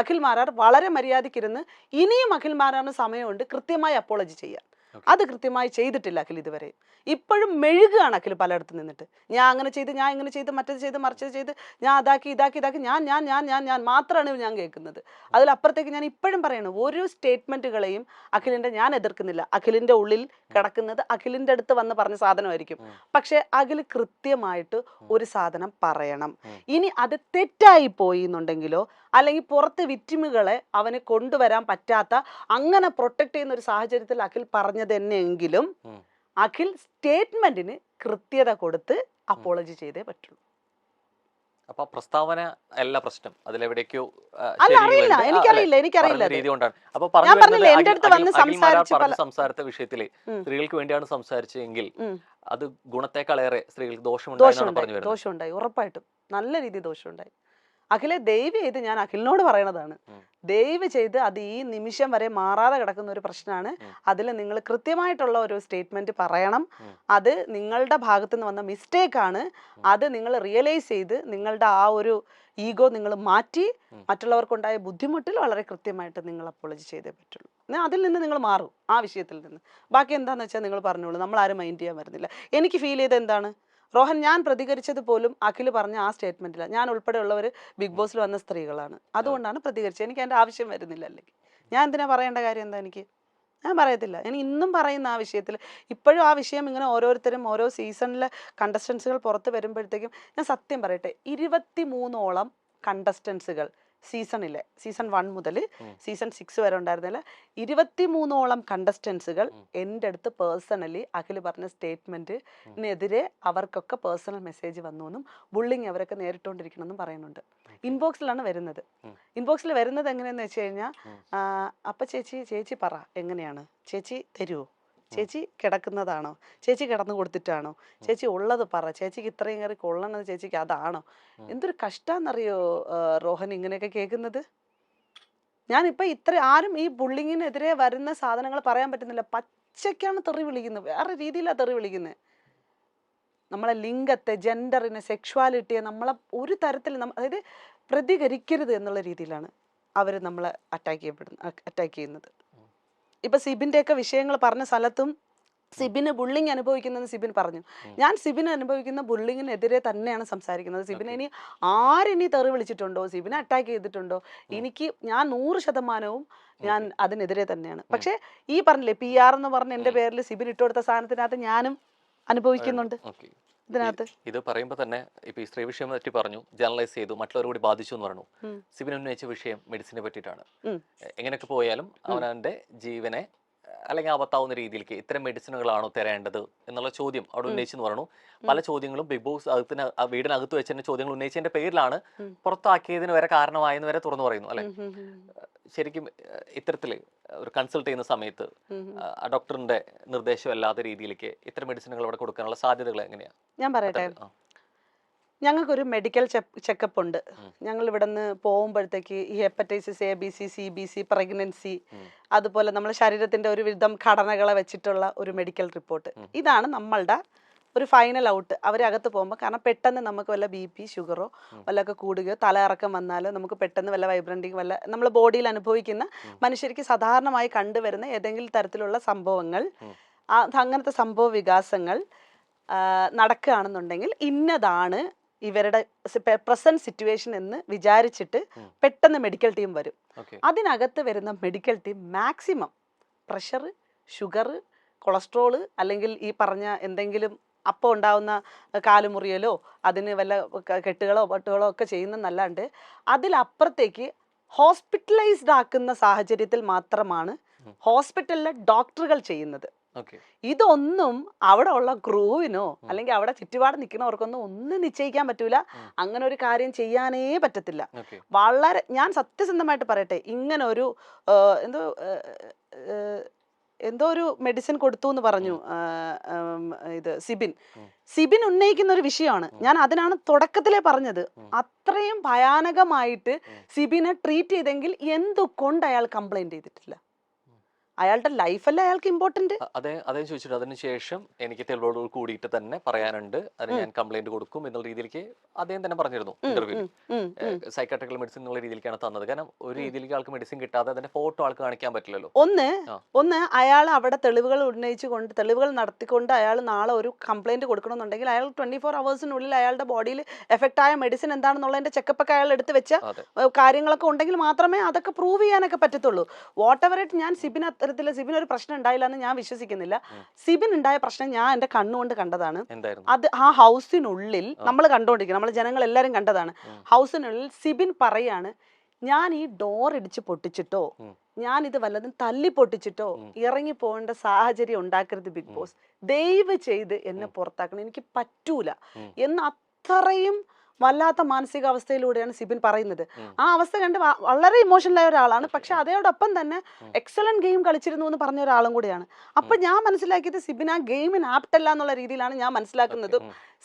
അഖിൽമാരാർ വളരെ മര്യാദയ്ക്കിരുന്ന് ഇനിയും അഖിൽമാരാറിന് സമയമുണ്ട് കൃത്യമായി അപ്പോളജി ചെയ്യാൻ. അത് കൃത്യമായി ചെയ്തിട്ടില്ല അഖിൽ ഇതുവരെ. ഇപ്പോഴും മെഴുകുകയാണ് അഖിൽ പലയിടത്ത് നിന്നിട്ട്. ഞാൻ അങ്ങനെ ചെയ്ത്, ഞാൻ ഇങ്ങനെ ചെയ്ത്, മറ്റത് ചെയ്ത്, മറിച്ചത് ചെയ്ത്, ഞാൻ ഇതാക്കി ഞാൻ മാത്രമാണ് ഞാൻ കേൾക്കുന്നത്. അതിലപ്പുറത്തേക്ക് ഞാൻ ഇപ്പോഴും പറയണു, ഒരു സ്റ്റേറ്റ്മെന്റുകളെയും അഖിലിന്റെ ഞാൻ എതിർക്കുന്നില്ല. അഖിലിന്റെ ഉള്ളിൽ കിടക്കുന്നത് അഖിലിന്റെ അടുത്ത് വന്ന് പറഞ്ഞ സാധനമായിരിക്കും. പക്ഷെ അഖിൽ കൃത്യമായിട്ട് ഒരു സാധനം പറയണം. ഇനി അത് തെറ്റായി പോയി എന്നുണ്ടെങ്കിലോ അല്ലെങ്കിൽ പുറത്ത് വിക്ടിമുകളെ അവന് കൊണ്ടുവരാൻ പറ്റാത്ത, അങ്ങനെ പ്രൊട്ടക്ട് ചെയ്യുന്ന ഒരു സാഹചര്യത്തിൽ അഖിൽ പറഞ്ഞത് തന്നെയെങ്കിലും അഖിൽ സ്റ്റേറ്റ്മെന്റിന് കൃത്യത കൊടുത്ത് അപ്പോളജി ചെയ്തേ പറ്റുള്ളൂ. അപ്പൊ പ്രസ്താവന അല്ല പ്രശ്നം, അതിലെവിടേക്കോ എനിക്കറിയില്ല രീതി കൊണ്ടാണ്. അപ്പൊ സംസാരത്തെ വിഷയത്തില് സ്ത്രീകൾക്ക് വേണ്ടിയാണ് സംസാരിച്ചെങ്കിൽ അത് ഗുണത്തെക്കാളേറെ സ്ത്രീകൾക്ക് ദോഷമുണ്ടായി. ഉറപ്പായിട്ടും നല്ല രീതിയിൽ ദോഷമുണ്ടായി. അഖിലെ, ദയവ് ചെയ്ത് ഞാൻ അഖിലിനോട് പറയണതാണ്, ദയവ് ചെയ്ത് അത് ഈ നിമിഷം വരെ മാറാതെ കിടക്കുന്ന ഒരു പ്രശ്നമാണ്. അതിൽ നിങ്ങൾ കൃത്യമായിട്ടുള്ള ഒരു സ്റ്റേറ്റ്മെന്റ് പറയണം. അത് നിങ്ങളുടെ ഭാഗത്തു നിന്ന് വന്ന മിസ്റ്റേക്കാണ്. അത് നിങ്ങൾ റിയലൈസ് ചെയ്ത് നിങ്ങളുടെ ആ ഒരു ഈഗോ നിങ്ങൾ മാറ്റി മറ്റുള്ളവർക്കുണ്ടായ ബുദ്ധിമുട്ടിൽ വളരെ കൃത്യമായിട്ട് നിങ്ങൾ അപ്പോളജി ചെയ്തേ പറ്റുള്ളൂ. അതിൽ നിന്ന് നിങ്ങൾ മാറും, ആ വിഷയത്തിൽ നിന്ന്. ബാക്കി എന്താണെന്ന് വെച്ചാൽ നിങ്ങൾ പറഞ്ഞോളൂ, നമ്മൾ ആരും മൈൻഡ് ചെയ്യാൻ വരുന്നില്ല. എനിക്ക് ഫീൽ ചെയ്ത് എന്താണ്, റോഹൻ, ഞാൻ പ്രതികരിച്ചത് പോലും അഖിൽ പറഞ്ഞ ആ സ്റ്റേറ്റ്മെന്റില്ല. ഞാൻ ഉൾപ്പെടെയുള്ളവർ ബിഗ് ബോസിൽ വന്ന സ്ത്രീകളാണ്, അതുകൊണ്ടാണ് പ്രതികരിച്ചത്. എനിക്ക് എൻ്റെ ആവശ്യം വരുന്നില്ല. അല്ലെങ്കിൽ ഞാൻ എന്തിനാ പറയേണ്ട കാര്യം എന്താ? ഞാൻ പറയത്തില്ല. ഞാൻ ഇന്നും പറയുന്ന ആ വിഷയത്തിൽ ഇപ്പോഴും ആ വിഷയം ഇങ്ങനെ ഓരോരുത്തരും ഓരോ സീസണിലെ കണ്ടസ്റ്റൻസുകൾ പുറത്ത് വരുമ്പോഴത്തേക്കും ഞാൻ സത്യം പറയട്ടെ, 23ഓളം കണ്ടസ്റ്റൻസുകൾ സീസൺ 1 മുതൽ സീസൺ 6 വരെ ഉണ്ടായിരുന്നില്ല. 23ഓളം കണ്ടസ്റ്റൻസുകൾ എൻ്റെ അടുത്ത് പേഴ്സണലി അഖിൽ പറഞ്ഞ സ്റ്റേറ്റ്മെന്റിനെതിരെ അവർക്കൊക്കെ പേഴ്സണൽ മെസ്സേജ് വന്നു എന്നും ബുള്ളിങ് അവരൊക്കെ നേരിട്ടുകൊണ്ടിരിക്കണമെന്നും പറയുന്നുണ്ട്. ഇൻബോക്സിലാണ് വരുന്നത്. ഇൻബോക്സിൽ വരുന്നത് എങ്ങനെയാന്ന് വെച്ച് കഴിഞ്ഞാൽ, അപ്പൊ ചേച്ചി പറ, എങ്ങനെയാണ് ചേച്ചി, തരുമോ, ചേച്ചി കിടക്കുന്നതാണോ, ചേച്ചി കിടന്നു കൊടുത്തിട്ടാണോ, ചേച്ചി ഉള്ളത് പറ, ചേച്ചിക്ക് ഇത്രയും കയറി കൊള്ളണത് ചേച്ചിക്ക് അതാണോ? എന്തൊരു കഷ്ടാന്നറിയോ റോഹൻ ഇങ്ങനെയൊക്കെ കേൾക്കുന്നത്. ഞാനിപ്പോൾ ആരും ഈ ബുള്ളിങ്ങിനെതിരെ വരുന്ന സാധനങ്ങൾ പറയാൻ പറ്റുന്നില്ല. പച്ചയ്ക്കാണ് തെറി വിളിക്കുന്നത്, വേറെ രീതിയിലാണ് തെറി വിളിക്കുന്നത്. നമ്മളെ ലിംഗത്തെ, ജെൻഡറിനെ, സെക്ഷുവാലിറ്റിയെ നമ്മളെ ഒരു തരത്തിൽ അതായത് പ്രതികരിക്കരുത് എന്നുള്ള രീതിയിലാണ് അവർ നമ്മളെ അറ്റാക്ക് ചെയ്യുന്നത്. ഇപ്പൊ സിബിൻ്റെയൊക്കെ വിഷയങ്ങൾ പറഞ്ഞ സ്ഥലത്തും സിബിന് ബുള്ളിങ് അനുഭവിക്കുന്നതെന്ന് സിബിൻ പറഞ്ഞു. ഞാൻ സിബിന് അനുഭവിക്കുന്ന ബുള്ളിങ്ങിനെതിരെ തന്നെയാണ് സംസാരിക്കുന്നത്. സിബിനെ ഇനി ആരിനി തെറി വിളിച്ചിട്ടുണ്ടോ, സിബിനെ അറ്റാക്ക് ചെയ്തിട്ടുണ്ടോ, ഞാൻ 100% ഞാൻ അതിനെതിരെ തന്നെയാണ്. പക്ഷെ ഈ പറഞ്ഞില്ലേ PR എന്ന് പറഞ്ഞ എൻ്റെ പേരിൽ സിബിൻ ഇട്ടുകൊടുത്ത സാധനത്തിനകത്ത് ഞാനും അനുഭവിക്കുന്നുണ്ട് ഇതിനകത്ത്. ഇത് പറയുമ്പോൾ തന്നെ ഇപ്പൊ ഈ സ്ത്രീ വിഷയം പറ്റി പറഞ്ഞു, ജനറലൈസ് ചെയ്തു, മറ്റുള്ളവർ കൂടി ബാധിച്ചു എന്ന് പറഞ്ഞു. സിബിൻ ഉന്നയിച്ച വിഷയം മെഡിസിനെ പറ്റിയിട്ടാണ്. എങ്ങനെയൊക്കെ പോയാലും അവനവന്റെ ജീവനെ അല്ലെങ്കിൽ ആപത്താവുന്ന രീതിയിലേക്ക് ഇത്തരം മെഡിസിനുകളാണോ തരേണ്ടത് എന്നുള്ള ചോദ്യം അവിടെ ഉന്നയിച്ചെന്ന് പറഞ്ഞു. പല ചോദ്യങ്ങളും ബിഗ് ബോസ് വീടിനകത്ത് വെച്ച് തന്നെ ചോദ്യങ്ങൾ ഉന്നയിച്ചതിന്റെ പേരിലാണ് പുറത്താക്കിയതിന് വരെ കാരണമായെന്ന് വരെ തുറന്നു പറയുന്നു അല്ലെ. ശരിക്കും ഇത്തരത്തില് ഒരു കൺസൾട്ട് ചെയ്യുന്ന സമയത്ത് ഡോക്ടറിന്റെ നിർദ്ദേശം അല്ലാത്ത രീതിയിലേക്ക് ഇത്തരം മെഡിസിനുകൾ അവിടെ കൊടുക്കാനുള്ള സാധ്യതകൾ എങ്ങനെയാണ്? ഞാൻ പറയട്ടെ, ഞങ്ങൾക്കൊരു മെഡിക്കൽ ചെക്കപ്പ് ഉണ്ട്. ഞങ്ങൾ ഇവിടെ നിന്ന് പോകുമ്പോഴത്തേക്ക് ഈ ഹെപ്പറ്റൈറ്റിസ് ABC, CBC, പ്രഗ്നൻസി, അതുപോലെ നമ്മുടെ ശരീരത്തിന്റെ ഒരു വിധം ഘടനകളെ വെച്ചിട്ടുള്ള ഒരു മെഡിക്കൽ റിപ്പോർട്ട്. ഇതാണ് നമ്മളുടെ ഒരു ഫൈനൽ ഔട്ട്. അവരകത്ത് പോകുമ്പോൾ, കാരണം പെട്ടെന്ന് നമുക്ക് വല്ല BP, ഷുഗറോ വല്ലതൊക്കെ കൂടുകയോ തലയിറക്കം വന്നാലോ നമുക്ക് പെട്ടെന്ന് വല്ല വൈബ്രൻറ്റിങ് വല്ല നമ്മൾ ബോഡിയിൽ അനുഭവിക്കുന്ന മനുഷ്യർക്ക് സാധാരണമായി കണ്ടുവരുന്ന ഏതെങ്കിലും തരത്തിലുള്ള സംഭവങ്ങൾ, അങ്ങനത്തെ സംഭവ വികാസങ്ങൾ നടക്കുകയാണെന്നുണ്ടെങ്കിൽ ഇന്നതാണ് ഇവരുടെ പ്രസന്റ് സിറ്റുവേഷൻ എന്ന് വിചാരിച്ചിട്ട് പെട്ടെന്ന് മെഡിക്കൽ ടീം വരും. അതിനകത്ത് വരുന്ന medical team maximum pressure, sugar, cholesterol അല്ലെങ്കിൽ ഈ പറഞ്ഞ എന്തെങ്കിലും അപ്പോൾ ഉണ്ടാവുന്ന കാലുമുറിയലോ അതിന് വല്ല കെട്ടുകളോ പട്ടുകളോ ഒക്കെ ചെയ്യുന്നതല്ലാണ്ട് അതിലപ്പുറത്തേക്ക് ഹോസ്പിറ്റലൈസ്ഡ് ആക്കുന്ന സാഹചര്യത്തിൽ മാത്രമാണ് ഹോസ്പിറ്റലിലെ ഡോക്ടറുകൾ ചെയ്യുന്നത്. ഇതൊന്നും അവിടെ ഉള്ള ക്രൂവിനോ അല്ലെങ്കിൽ അവിടെ ചുറ്റുപാട് നിൽക്കുന്നവർക്കൊന്നും ഒന്നും നിശ്ചയിക്കാൻ പറ്റൂല. അങ്ങനെ ഒരു കാര്യം ചെയ്യാനേ പറ്റത്തില്ല. വളരെ, ഞാൻ സത്യസന്ധമായിട്ട് പറയട്ടെ, ഇങ്ങനെ ഒരു എന്തോ ഒരു മെഡിസിൻ കൊടുത്തു എന്ന് പറഞ്ഞു ഇത് സിബിൻ ഉന്നയിക്കുന്ന ഒരു വിഷയമാണ്. ഞാൻ അതിനാണ് തുടക്കത്തിലേ പറഞ്ഞത്, അത്രയും ഭയാനകമായിട്ട് സിബിനെ ട്രീറ്റ് ചെയ്തെങ്കിൽ എന്തുകൊണ്ട് അയാൾ കംപ്ലൈന്റ് ചെയ്തിട്ടില്ല? അയാളുടെ ലൈഫല്ലേ അയാൾക്ക് ഇമ്പോർട്ടന്റ്. അതേ ചോദിച്ചിട്ട് അതിനുശേഷം എനിക്ക് തെളിവോട് കൂടിയിട്ട് തന്നെ പറയാനുണ്ട്, അതിന് ഞാൻ കംപ്ലൈന്റ് കൊടുക്കും എന്നുള്ള രീതിയിലേക്ക് അദ്ദേഹം തന്നെ പറഞ്ഞിരുന്നു ഇന്റർവ്യൂവിൽ. സൈക്കാട്രിക്കൽ മെഡിസിൻ എന്നുള്ള രീതിയിലേക്കാണ് തന്നത്. കാരണം ഒരു രീതിയിലേക്ക് ആൾക്ക് മെഡിസിൻ കിട്ടാതെ അതിന്റെ ഫോട്ടോ ആൾക്ക് കാണിക്കാൻ പറ്റില്ലല്ലോ. ഒന്ന് അയാൾ അവിടെ തെളിവുകൾ ഉന്നയിച്ചുകൊണ്ട് തെളിവുകൾ നടത്തിക്കൊണ്ട് അയാൾ നാളെ ഒരു കംപ്ലൈന്റ് കൊടുക്കണമെന്നുണ്ടെങ്കിൽ അയാൾ 24 hours അയാളുടെ ബോഡിയിൽ എഫക്റ്റ് ആയ മെഡിസിൻ എന്താണെന്നുള്ളതിന്റെ ചെക്കപ്പൊക്കെ അയാൾ എടുത്ത് വെച്ച കാര്യങ്ങളൊക്കെ ഉണ്ടെങ്കിൽ മാത്രമേ അതൊക്കെ പ്രൂവ് ചെയ്യാനൊക്കെ പറ്റത്തുള്ളൂ. വാട്ട് എവർ ഇറ്റ്, ഞാൻ സിബിന് ഒരു പ്രശ്നം ഉണ്ടായില്ല എന്ന് ഞാൻ വിശ്വസിക്കുന്നില്ല. സിബിൻ ഉണ്ടായ പ്രശ്നം ഞാൻ എന്റെ കണ്ണുകൊണ്ട് കണ്ടതാണ്. അത് ആ ഹൗസിനുള്ളിൽ നമ്മൾ കണ്ടോണ്ടിരിക്കണം, നമ്മൾ ജനങ്ങൾ എല്ലാരും കണ്ടതാണ്. ഹൗസിനുള്ളിൽ സിബിൻ പറയാണ്, ഞാൻ ഈ ഡോർ ഇടിച്ച് പൊട്ടിച്ചിട്ടോ ഞാൻ ഇത് വല്ലതും തല്ലി പൊട്ടിച്ചിട്ടോ ഇറങ്ങി പോകേണ്ട സാഹചര്യം ഉണ്ടാക്കരുത് ബിഗ് ബോസ്, ദയവ് ചെയ്ത് എന്നെ പുറത്താക്കണം, എനിക്ക് പറ്റൂല എന്ന് അത്രയും വല്ലാത്ത മാനസികാവസ്ഥയിലൂടെയാണ് സിബിൻ പറയുന്നത്. ആ അവസ്ഥ കണ്ട് വളരെ ഇമോഷണൽ ആയ ഒരാളാണ്. പക്ഷെ അതോടൊപ്പം തന്നെ എക്സലന്റ് ഗെയിം കളിച്ചിരുന്നു എന്ന് പറഞ്ഞ ഒരാളും കൂടിയാണ്. അപ്പൊ ഞാൻ മനസ്സിലാക്കിയത് സിബിൻ ആ ഗെയിമിന് ആപ്റ്റല്ല എന്നുള്ള രീതിയിലാണ് ഞാൻ മനസ്സിലാക്കുന്നത്.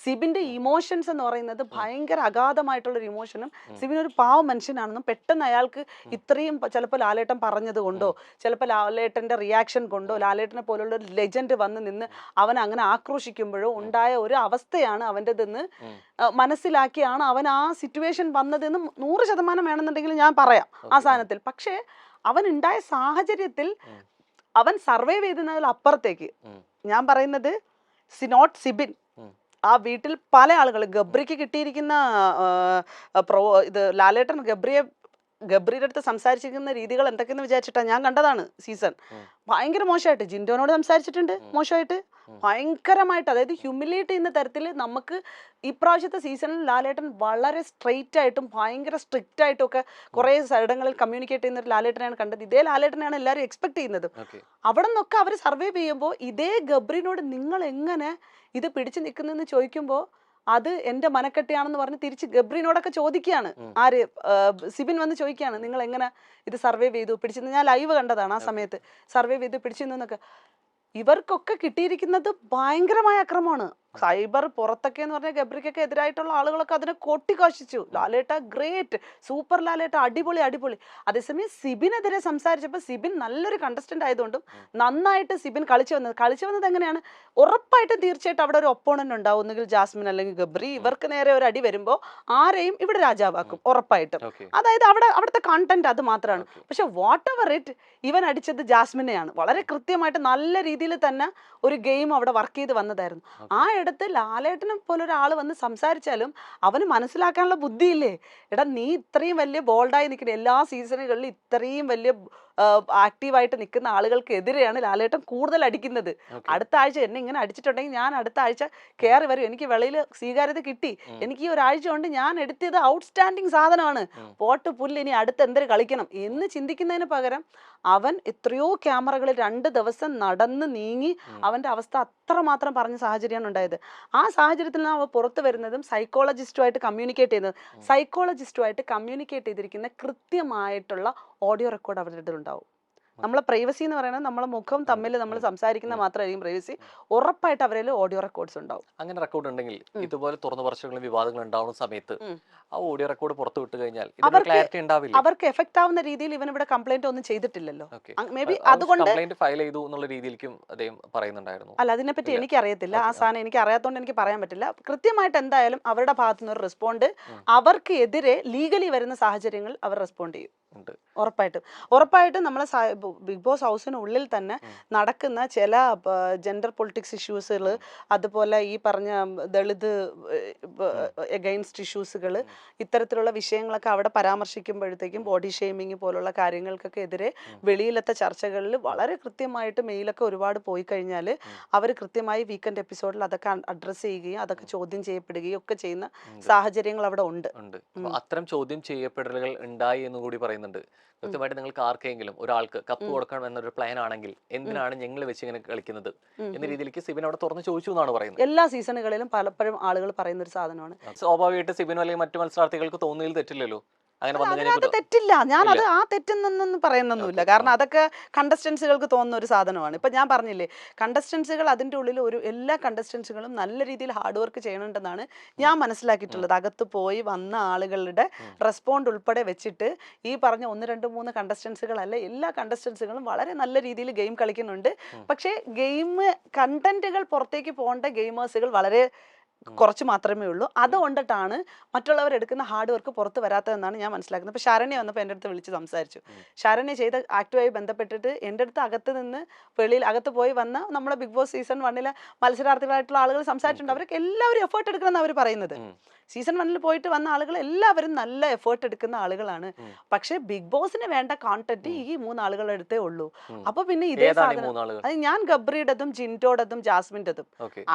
സിബിന്റെ ഇമോഷൻസ് എന്ന് പറയുന്നത് ഭയങ്കര അഗാധമായിട്ടുള്ള ഒരു ഇമോഷനും, സിബിൻ ഒരു പാവ മനുഷ്യനാണെന്നും പെട്ടെന്ന് അയാൾക്ക് ഇത്രയും ചിലപ്പോൾ ലാലേട്ടൻ പറഞ്ഞത് കൊണ്ടോ ചിലപ്പോൾ ലാലേട്ടന്റെ റിയാക്ഷൻ കൊണ്ടോ ലാലേട്ടനെ പോലുള്ള ഒരു ലെജൻഡ് വന്ന് നിന്ന് അവൻ അങ്ങനെ ആക്രോശിക്കുമ്പോഴോ ഉണ്ടായ ഒരു അവസ്ഥയാണ് അവൻ്റെതെന്ന് മനസ്സിലാക്കിയാണ് അവൻ ആ സിറ്റുവേഷൻ വന്നതെന്ന് 100% വേണമെന്നുണ്ടെങ്കിൽ ഞാൻ പറയാം ആ സാധനത്തിൽ. പക്ഷേ അവൻ ഉണ്ടായ സാഹചര്യത്തിൽ അവൻ സർവൈവ് ചെയ്തതിൽ അപ്പുറത്തേക്ക് ഞാൻ പറയുന്നത് നോട്ട് സിബിൻ, ആ വീട്ടിൽ പല ആളുകൾ ഗബ്രിക്ക് കിട്ടിയിരിക്കുന്ന ഇത് ലാലേട്ടൻ ഗബ്രിയുടെ അടുത്ത് സംസാരിച്ചിരിക്കുന്ന രീതികൾ എന്തൊക്കെയെന്ന് വിചാരിച്ചിട്ടാണ് ഞാൻ കണ്ടതാണ് സീസൺ. ഭയങ്കര മോശമായിട്ട് ജിൻഡോനോട് സംസാരിച്ചിട്ടുണ്ട്, മോശമായിട്ട് ഭയങ്കരമായിട്ട്, അതായത് ഹ്യൂമിലിയേറ്റ് ചെയ്യുന്ന തരത്തിൽ. നമുക്ക് ഇപ്രാവശ്യത്തെ സീസണിൽ ലാലേട്ടൻ വളരെ സ്ട്രെയിറ്റ് ആയിട്ടും ഭയങ്കര സ്ട്രിക്റ്റ് ആയിട്ടും ഒക്കെ കുറെ ഇടങ്ങളിൽ കമ്മ്യൂണിക്കേറ്റ് ചെയ്യുന്ന ഒരു ലാലേട്ടനെയാണ് കണ്ടത്. ഇതേ ലാലേട്ടനെയാണ് എല്ലാവരും എക്സ്പെക്ട് ചെയ്യുന്നത്. അവിടെ നിന്നൊക്കെ അവർ സർവൈവ് ചെയ്യുമ്പോൾ ഇതേ ഗബ്രിനോട് നിങ്ങൾ എങ്ങനെ ഇത് പിടിച്ചു നിൽക്കുന്നതെന്ന് ചോദിക്കുമ്പോൾ അത് എന്റെ മനക്കെട്ടിയാണെന്ന് പറഞ്ഞ് തിരിച്ച് ഗബ്രിനോടൊക്കെ ചോദിക്കുകയാണ്. ആര് സിബിൻ വന്ന് ചോദിക്കുകയാണ്, നിങ്ങൾ എങ്ങനെ ഇത് സർവൈവ് ചെയ്തു പിടിച്ചെന്ന്. ഞാൻ ലൈവ് കണ്ടതാണ് ആ സമയത്ത്, സർവൈവ് ചെയ്ത് പിടിച്ചെന്നൊക്കെ. ഇവർക്കൊക്കെ കിട്ടിയിരിക്കുന്നത് ഭയങ്കരമായ അക്രമമാണ്. സൈബർ പുറത്തൊക്കെ എന്ന് പറഞ്ഞാൽ ഗബ്രിക്കൊക്കെ എതിരായിട്ടുള്ള ആളുകളൊക്കെ അതിനെ കൊട്ടിഘോഷിച്ചു. ലാലേട്ട ഗ്രേറ്റ്, സൂപ്പർ ലാലേട്ട, അടിപൊളി അടിപൊളി. അതേസമയം സിബിനെതിരെ സംസാരിച്ചപ്പോൾ സിബിൻ നല്ലൊരു കണ്ടസ്റ്റന്റ് ആയതുകൊണ്ടും നന്നായിട്ട് സിബിൻ കളിച്ചു വന്നത് എങ്ങനെയാണ്, ഉറപ്പായിട്ടും തീർച്ചയായിട്ടും അവിടെ ഒരു ഒപ്പോണന്റ് ഉണ്ടാവും, ഒന്നുകിൽ ജാസ്മിൻ അല്ലെങ്കിൽ ഗബ്രി. ഇവർക്ക് നേരെ ഒരു അടി വരുമ്പോൾ ആരെയും ഇവിടെ രാജാവാക്കും ഉറപ്പായിട്ടും. അതായത് അവിടുത്തെ കണ്ടന്റ് അത് മാത്രമാണ്. പക്ഷെ വാട്ട് എവർ ഇറ്റ്, ഇവൻ അടിച്ചത് ജാസ്മിനെയാണ്. വളരെ കൃത്യമായിട്ട് നല്ല രീതിയിൽ തന്നെ ഒരു ഗെയിം അവിടെ വർക്ക് ചെയ്ത് വന്നതായിരുന്നു. ആ ഇടത്ത് ലാലേട്ടനെ പോലെ ഒരാൾ വന്ന് സംസാരിച്ചാലും അവന് മനസ്സിലാക്കാനുള്ള ബുദ്ധിയില്ലേ? എടാ, നീ ഇത്രയും വലിയ ബോൾഡായി നിൽക്കുന്ന എല്ലാ സീസണുകളിലും ഇത്രയും വലിയ ആക്റ്റീവായിട്ട് നിൽക്കുന്ന ആളുകൾക്കെതിരെയാണ് ലാലേട്ടൻ കൂടുതൽ അടിക്കുന്നത്. അടുത്ത ആഴ്ച എന്നെ ഇങ്ങനെ അടിച്ചിട്ടുണ്ടെങ്കിൽ ഞാൻ അടുത്ത ആഴ്ച കയറി വരും, എനിക്ക് വെളിയിൽ സ്വീകാര്യത കിട്ടി, എനിക്ക് ഈ ഒരാഴ്ച കൊണ്ട് ഞാൻ എടുത്തത് ഔട്ട്സ്റ്റാൻഡിങ് സാധനമാണ്, പോട്ട് പുല്ല്, ഇനി അടുത്ത് എന്തൊരു കളിക്കണം എന്ന് ചിന്തിക്കുന്നതിന് പകരം അവൻ എത്രയോ ക്യാമറകളിൽ 2 ദിവസം നടന്ന് നീങ്ങി അവന്റെ അവസ്ഥ അത്രമാത്രം പറഞ്ഞ സാഹചര്യമാണ് ഉണ്ടായത്. ആ സാഹചര്യത്തിൽ നിന്ന് അവൻ പുറത്തു വരുന്നതും സൈക്കോളജിസ്റ്റുമായിട്ട് കമ്മ്യൂണിക്കേറ്റ് ചെയ്തിരിക്കുന്ന കൃത്യമായിട്ടുള്ള ഓഡിയോ റെക്കോർഡ് അവരുടെ ഉണ്ടാവും. നമ്മളെ പ്രൈവസി എന്ന് പറയുന്നത് നമ്മളെ മുഖം തമ്മിൽ നമ്മൾ സംസാരിക്കുന്ന മാത്രമായിരിക്കും പ്രൈവസി. ഉറപ്പായിട്ട് അവരിൽ ഓഡിയോ റെക്കോർഡ്സ് ഉണ്ടാവും. അങ്ങനെ റെക്കോർഡ് ഉണ്ടെങ്കിൽ ഇതുപോലെ തുറന്നു പറച്ചിലും വിവാദങ്ങൾ ഉണ്ടാവുന്ന സമയത്ത് ആ ഓഡിയോ റെക്കോർഡ് പുറത്തു വിട്ട് കഴിഞ്ഞാൽ ക്ലാരിറ്റി ഉണ്ടാവില്ല. അവർക്ക് എഫക്ട് ആവുന്ന രീതിയിൽ ഇവൻ ഇവിടെ കംപ്ലൈന്റ് ഒന്നും ചെയ്തിട്ടില്ലല്ലോ. മേ ബി അതുകൊണ്ട് ഫയൽ ചെയ്തു എന്നുള്ള രീതിയിലേക്കും അദ്ദേഹം പറയുന്നുണ്ടായിരുന്നു. അല്ല, അതിനെപ്പറ്റി എനിക്ക് അറിയത്തില്ല. ആ സാധനം എനിക്ക് അറിയാത്തതുകൊണ്ട് എനിക്ക് പറയാൻ പറ്റില്ല. കൃത്യമായിട്ട് എന്തായാലും അവരുടെ ഭാഗത്തു നിന്ന് ഒരു റെസ്പോണ്ട്, അവർക്ക് എതിരെ ലീഗലി വരുന്ന സാഹചര്യങ്ങൾ അവർ റെസ്പോണ്ട് ചെയ്യും ഉറപ്പായിട്ടും. നമ്മളെ ബിഗ് ബോസ് ഹൗസിനുള്ളിൽ തന്നെ നടക്കുന്ന ചില ജെൻഡർ പൊളിറ്റിക്സ് ഇഷ്യൂസുകൾ, അതുപോലെ ഈ പറഞ്ഞ ദളിത് എഗെയിൻസ്റ്റ് ഇഷ്യൂസുകൾ, ഇത്തരത്തിലുള്ള വിഷയങ്ങളൊക്കെ അവിടെ പരാമർശിക്കുമ്പോഴത്തേക്കും ബോഡി ഷെയ്മിങ് പോലുള്ള കാര്യങ്ങൾക്കൊക്കെ എതിരെ വെളിയിലത്തെ ചർച്ചകളിൽ വളരെ കൃത്യമായിട്ട് മെയിലൊക്കെ ഒരുപാട് പോയി കഴിഞ്ഞാൽ അവർ കൃത്യമായി വീക്കെൻഡ് എപ്പിസോഡിൽ അതൊക്കെ അഡ്രസ്സ് ചെയ്യുകയും അതൊക്കെ ചോദ്യം ചെയ്യപ്പെടുകയും ഒക്കെ ചെയ്യുന്ന സാഹചര്യങ്ങൾ അവിടെ ഉണ്ട്. അത്തരം ചോദ്യം ചെയ്യപ്പെടലുകൾ ഉണ്ടായി എന്ന് കൂടി പറയുന്നുണ്ട്. കൃത്യമായിട്ട് നിങ്ങൾക്ക് ആർക്കെങ്കിലും ഒരാൾക്ക് കപ്പ് കൊടുക്കണം എന്നൊരു പ്ലാൻ ആണെങ്കിൽ എന്തിനാണ് ഞങ്ങൾ വെച്ച് ഇങ്ങനെ കളിക്കുന്നത് എന്ന രീതിയിലേക്ക് സിബിൻ അവിടെ തുറന്ന് ചോദിച്ചു എന്നാണ് പറയുന്നത്. എല്ലാ സീസണുകളിലും പലപ്പോഴും ആളുകൾ പറയുന്ന ഒരു സാധനമാണ്. സ്വാഭാവികമായിട്ട് സിബിനോ അല്ലെങ്കിൽ മറ്റു മത്സരാർത്ഥികൾക്ക് തോന്നുന്നതിൽ തെറ്റില്ലല്ലോ. അതിനകത്ത് തെറ്റില്ല. ഞാനത് ആ തെറ്റെന്നൊന്നും പറയുന്നൊന്നുമില്ല. കാരണം അതൊക്കെ കണ്ടസ്റ്റൻസുകൾക്ക് തോന്നുന്ന ഒരു സാധനമാണ്. ഇപ്പൊ ഞാൻ പറഞ്ഞില്ലേ, കണ്ടസ്റ്റൻസുകൾ അതിൻ്റെ ഉള്ളിൽ എല്ലാ കണ്ടസ്റ്റൻസുകളും നല്ല രീതിയിൽ ഹാർഡ് വർക്ക് ചെയ്യണമെന്നാണ് ഞാൻ മനസ്സിലാക്കിയിട്ടുള്ളത്. അകത്ത് പോയി വന്ന ആളുകളുടെ റെസ്പോണ്ട് ഉൾപ്പെടെ വെച്ചിട്ട് ഈ പറഞ്ഞ 1, 2, 3 കണ്ടസ്റ്റൻസുകളല്ല, എല്ലാ കണ്ടസ്റ്റൻസുകളും വളരെ നല്ല രീതിയിൽ ഗെയിം കളിക്കുന്നുണ്ട്. പക്ഷേ കണ്ടന്റുകൾ പുറത്തേക്ക് പോകേണ്ട ഗെയിമേഴ്സുകൾ വളരെ കുറച്ച് മാത്രമേ ഉള്ളൂ. അതുകൊണ്ടിട്ടാണ് മറ്റുള്ളവർ എടുക്കുന്ന ഹാർഡ് വർക്ക് പുറത്ത് വരാത്തതെന്നാണ് ഞാൻ മനസ്സിലാക്കുന്നത്. ഇപ്പോൾ ശരണ്യ വന്നപ്പോൾ എൻ്റെ അടുത്ത് വിളിച്ച് സംസാരിച്ചു. ശരണ്യ ചെയ്ത ആക്ടുമായി ബന്ധപ്പെട്ടിട്ട് എൻ്റെ അടുത്ത് അകത്ത് പോയി വന്ന നമ്മളെ ബിഗ് ബോസ് സീസൺ 1 മത്സരാർത്ഥികളായിട്ടുള്ള ആളുകൾ സംസാരിച്ചിട്ടുണ്ട്. അവർക്ക് എല്ലാവരും എഫേർട്ട് എടുക്കണമെന്ന് അവർ പറയുന്നത്. സീസൺ 1 പോയിട്ട് വന്ന ആളുകൾ എല്ലാവരും നല്ല എഫേർട്ട് എടുക്കുന്ന ആളുകളാണ്. പക്ഷെ ബിഗ് ബോസിന് വേണ്ട കോണ്ടന്റ് ഈ 3 ആളുകളുടെ അടുത്തേ ഉള്ളൂ. അപ്പൊ പിന്നെ ഇതേ സാധനം, അത് ഞാൻ ഗബ്രിയുടേതും ജിൻഡോടതും ജാസ്മിൻ്റെതും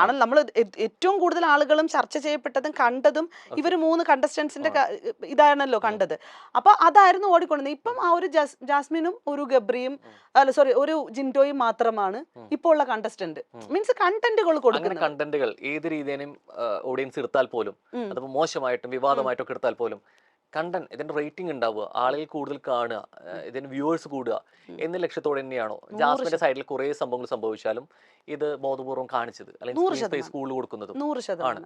ആണ് നമ്മൾ ഏറ്റവും കൂടുതൽ ആളുകളും ചർച്ച ചെയ്യപ്പെട്ടതും കണ്ടതും ഇവർ 3 കണ്ടസ്റ്റൻസിന്റെ ഇതാണല്ലോ കണ്ടത്. അപ്പൊ അതായിരുന്നു ഓടിക്കൊണ്ടത്. ഇപ്പം ആ ഒരു ജാസ്മിനും ഒരു ഗബ്രിയും ഒരു ജിൻഡോയും മാത്രമാണ് ഇപ്പോൾ ഉള്ള കണ്ടസ്റ്റന്റ്. മീൻസ് കണ്ടന്റുകൾ കൊടുക്കുന്നത്. കണ്ടന്റുകൾ ഏത് രീതിയിലും ഓഡിയൻസ് എടുത്താൽ പോലും, അതിപ്പോ മോശമായിട്ടും വിവാദമായിട്ടും ഒക്കെ എടുത്താൽ പോലും കണ്ടന്റ് ഇതിന്റെ റേറ്റിംഗ് ഉണ്ടാവുക, ആളുകൾ കൂടുതൽ കാണുക, ഇതിന് വ്യൂവേഴ്സ് കൂടുക എന്ന ലക്ഷ്യത്തോടെ തന്നെയാണോ ജാസ്മിന്റെ സൈഡിൽ കുറെ സംഭവങ്ങൾ സംഭവിച്ചാലും ഇത് ബോധപൂർവ്വം കാണിച്ചത്, അല്ലെങ്കിൽ സ്കൂളിൽ കൊടുക്കുന്നത്? 100%.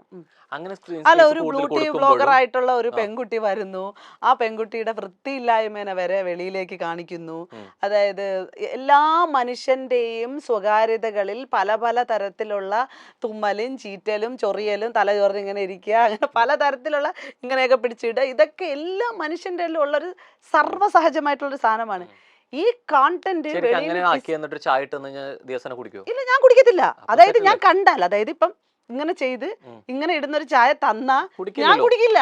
അങ്ങനെ അല്ല, ഒരു ബ്യൂട്ടി വ്ലോഗർ ആയിട്ടുള്ള ഒരു പെൺകുട്ടി വരുന്നു, ആ പെൺകുട്ടിയുടെ വൃത്തിയില്ലായ്മേനെ വരെ വെളിയിലേക്ക് കാണിക്കുന്നു. അതായത് എല്ലാ മനുഷ്യന്റെയും സ്വകാര്യതകളിൽ പല തരത്തിലുള്ള തുമ്മലും ചീറ്റലും ചൊറിയലും തലചോർന്ന് ഇങ്ങനെ ഇരിക്കുക, അങ്ങനെ പലതരത്തിലുള്ള ഇങ്ങനെയൊക്കെ പിടിച്ചിടുക, ഇതൊക്കെ എല്ലാ മനുഷ്യന്റെ ഉള്ളൊരു സർവ്വസഹജമായിട്ടുള്ളൊരു സാധനമാണ്. ഈ കോണ്ടന്റ് ഇല്ല, ഞാൻ കുടിക്കത്തില്ല. അതായത് ഞാൻ കണ്ടാൽ, അതായത് ഇപ്പം ഇങ്ങനെ ചെയ്ത് ഇങ്ങനെ ഇടുന്നൊരു ചായ തന്നാ ഞാൻ കുടിക്കില്ല.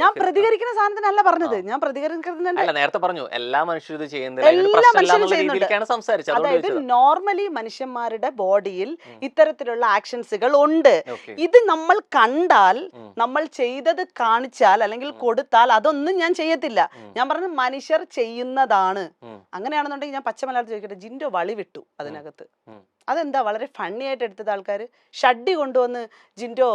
ഞാൻ പ്രതികരിക്കുന്ന സാധനത്തിനല്ല പറഞ്ഞത്. ഞാൻ നേരത്തെ പറഞ്ഞു എല്ലാ മനുഷ്യരും ഇത് ചെയ്യുന്നുണ്ട്. അതായത് നോർമലി മനുഷ്യന്മാരുടെ ബോഡിയിൽ ഇത്തരത്തിലുള്ള ആക്ഷൻസുകൾ ഉണ്ട്. ഇത് നമ്മൾ കണ്ടാൽ, നമ്മൾ ചെയ്തത് കാണിച്ചാൽ അല്ലെങ്കിൽ കൊടുത്താൽ അതൊന്നും ഞാൻ ചെയ്യത്തില്ല. ഞാൻ പറഞ്ഞു മനുഷ്യർ ചെയ്യുന്നതാണ്. അങ്ങനെയാണെന്നുണ്ടെങ്കിൽ ഞാൻ പച്ച മലയാളത്തിൽ ചോദിക്കട്ടെ, ജിൻഡോ വളി വിട്ടു അതിനകത്ത്. അതെന്താ വളരെ ഫണ്ണി ആയിട്ട് എടുത്തത് ആൾക്കാർ? ഷഡ്ഡി കൊണ്ടുവന്ന് ജിൻഡോ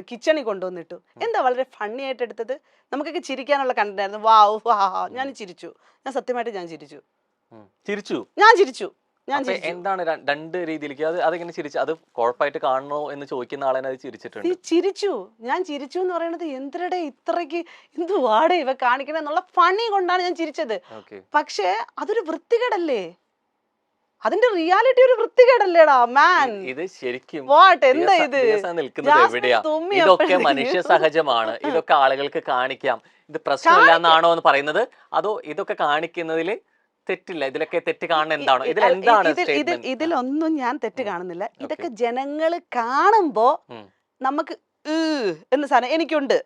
കിച്ചണിൽ കൊണ്ടുവന്നിട്ടു. എന്താ വളരെ ഫണ്ണി ആയിട്ട് എടുത്തത്? നമുക്കൊക്കെ ചിരിക്കാനുള്ള കണ്ടന്റ് ആയിരുന്നു. വാ ഞാൻ ചിരിച്ചു. ഞാൻ സത്യമായിട്ട് ഞാൻ ചിരിച്ചു. ഞാൻ അപ്പൊ എന്താണ് രണ്ട് രീതിയിലേക്ക് അതെങ്ങനെ ചിരിച്ചു? അത് കുഴപ്പമായിട്ട് കാണണോ എന്ന് ചോദിക്കുന്ന ആളെ അത് ചിരിച്ചിട്ടുണ്ട്. ചിരിച്ചു, ഞാൻ ചിരിച്ചു എന്ന് പറയുന്നത് എന്തിടെ ഇത്രയ്ക്ക് എന്തുവാടെ ഇവ കാണിക്കണേ എന്നുള്ള ഫണി കൊണ്ടാണ് ഞാൻ ചിരിച്ചത്. പക്ഷേ അതൊരു വൃത്തികേടല്ലേ, അതിന്റെ റിയാലിറ്റി ഒരു വൃത്തികേടല്ലേടാ മാൻ. ഇത് ശരിക്കും വാട്ട് എന്താ ഇത് നിൽക്കുന്നത് എവിടെയാ? ഇതൊക്കെ മനുഷ്യ സഹജമാണ്, ഇതൊക്കെ ആളുകൾക്ക് കാണിക്കാം, ഇത് പ്രശ്നമില്ല എന്നാണോ എന്ന് പറയുന്നത്? അതോ ഇതൊക്കെ കാണിക്കുന്നതിൽ തെറ്റില്ല, ഇതിലൊക്കെ തെറ്റ് കാണുന്ന എന്താണോ? ഇതിലൊന്നും ഞാൻ തെറ്റ് കാണുന്നില്ല. ഇതൊക്കെ ജനങ്ങൾ കാണുമ്പോ നമുക്ക് എന്ന സാധനം എനിക്കുണ്ട്.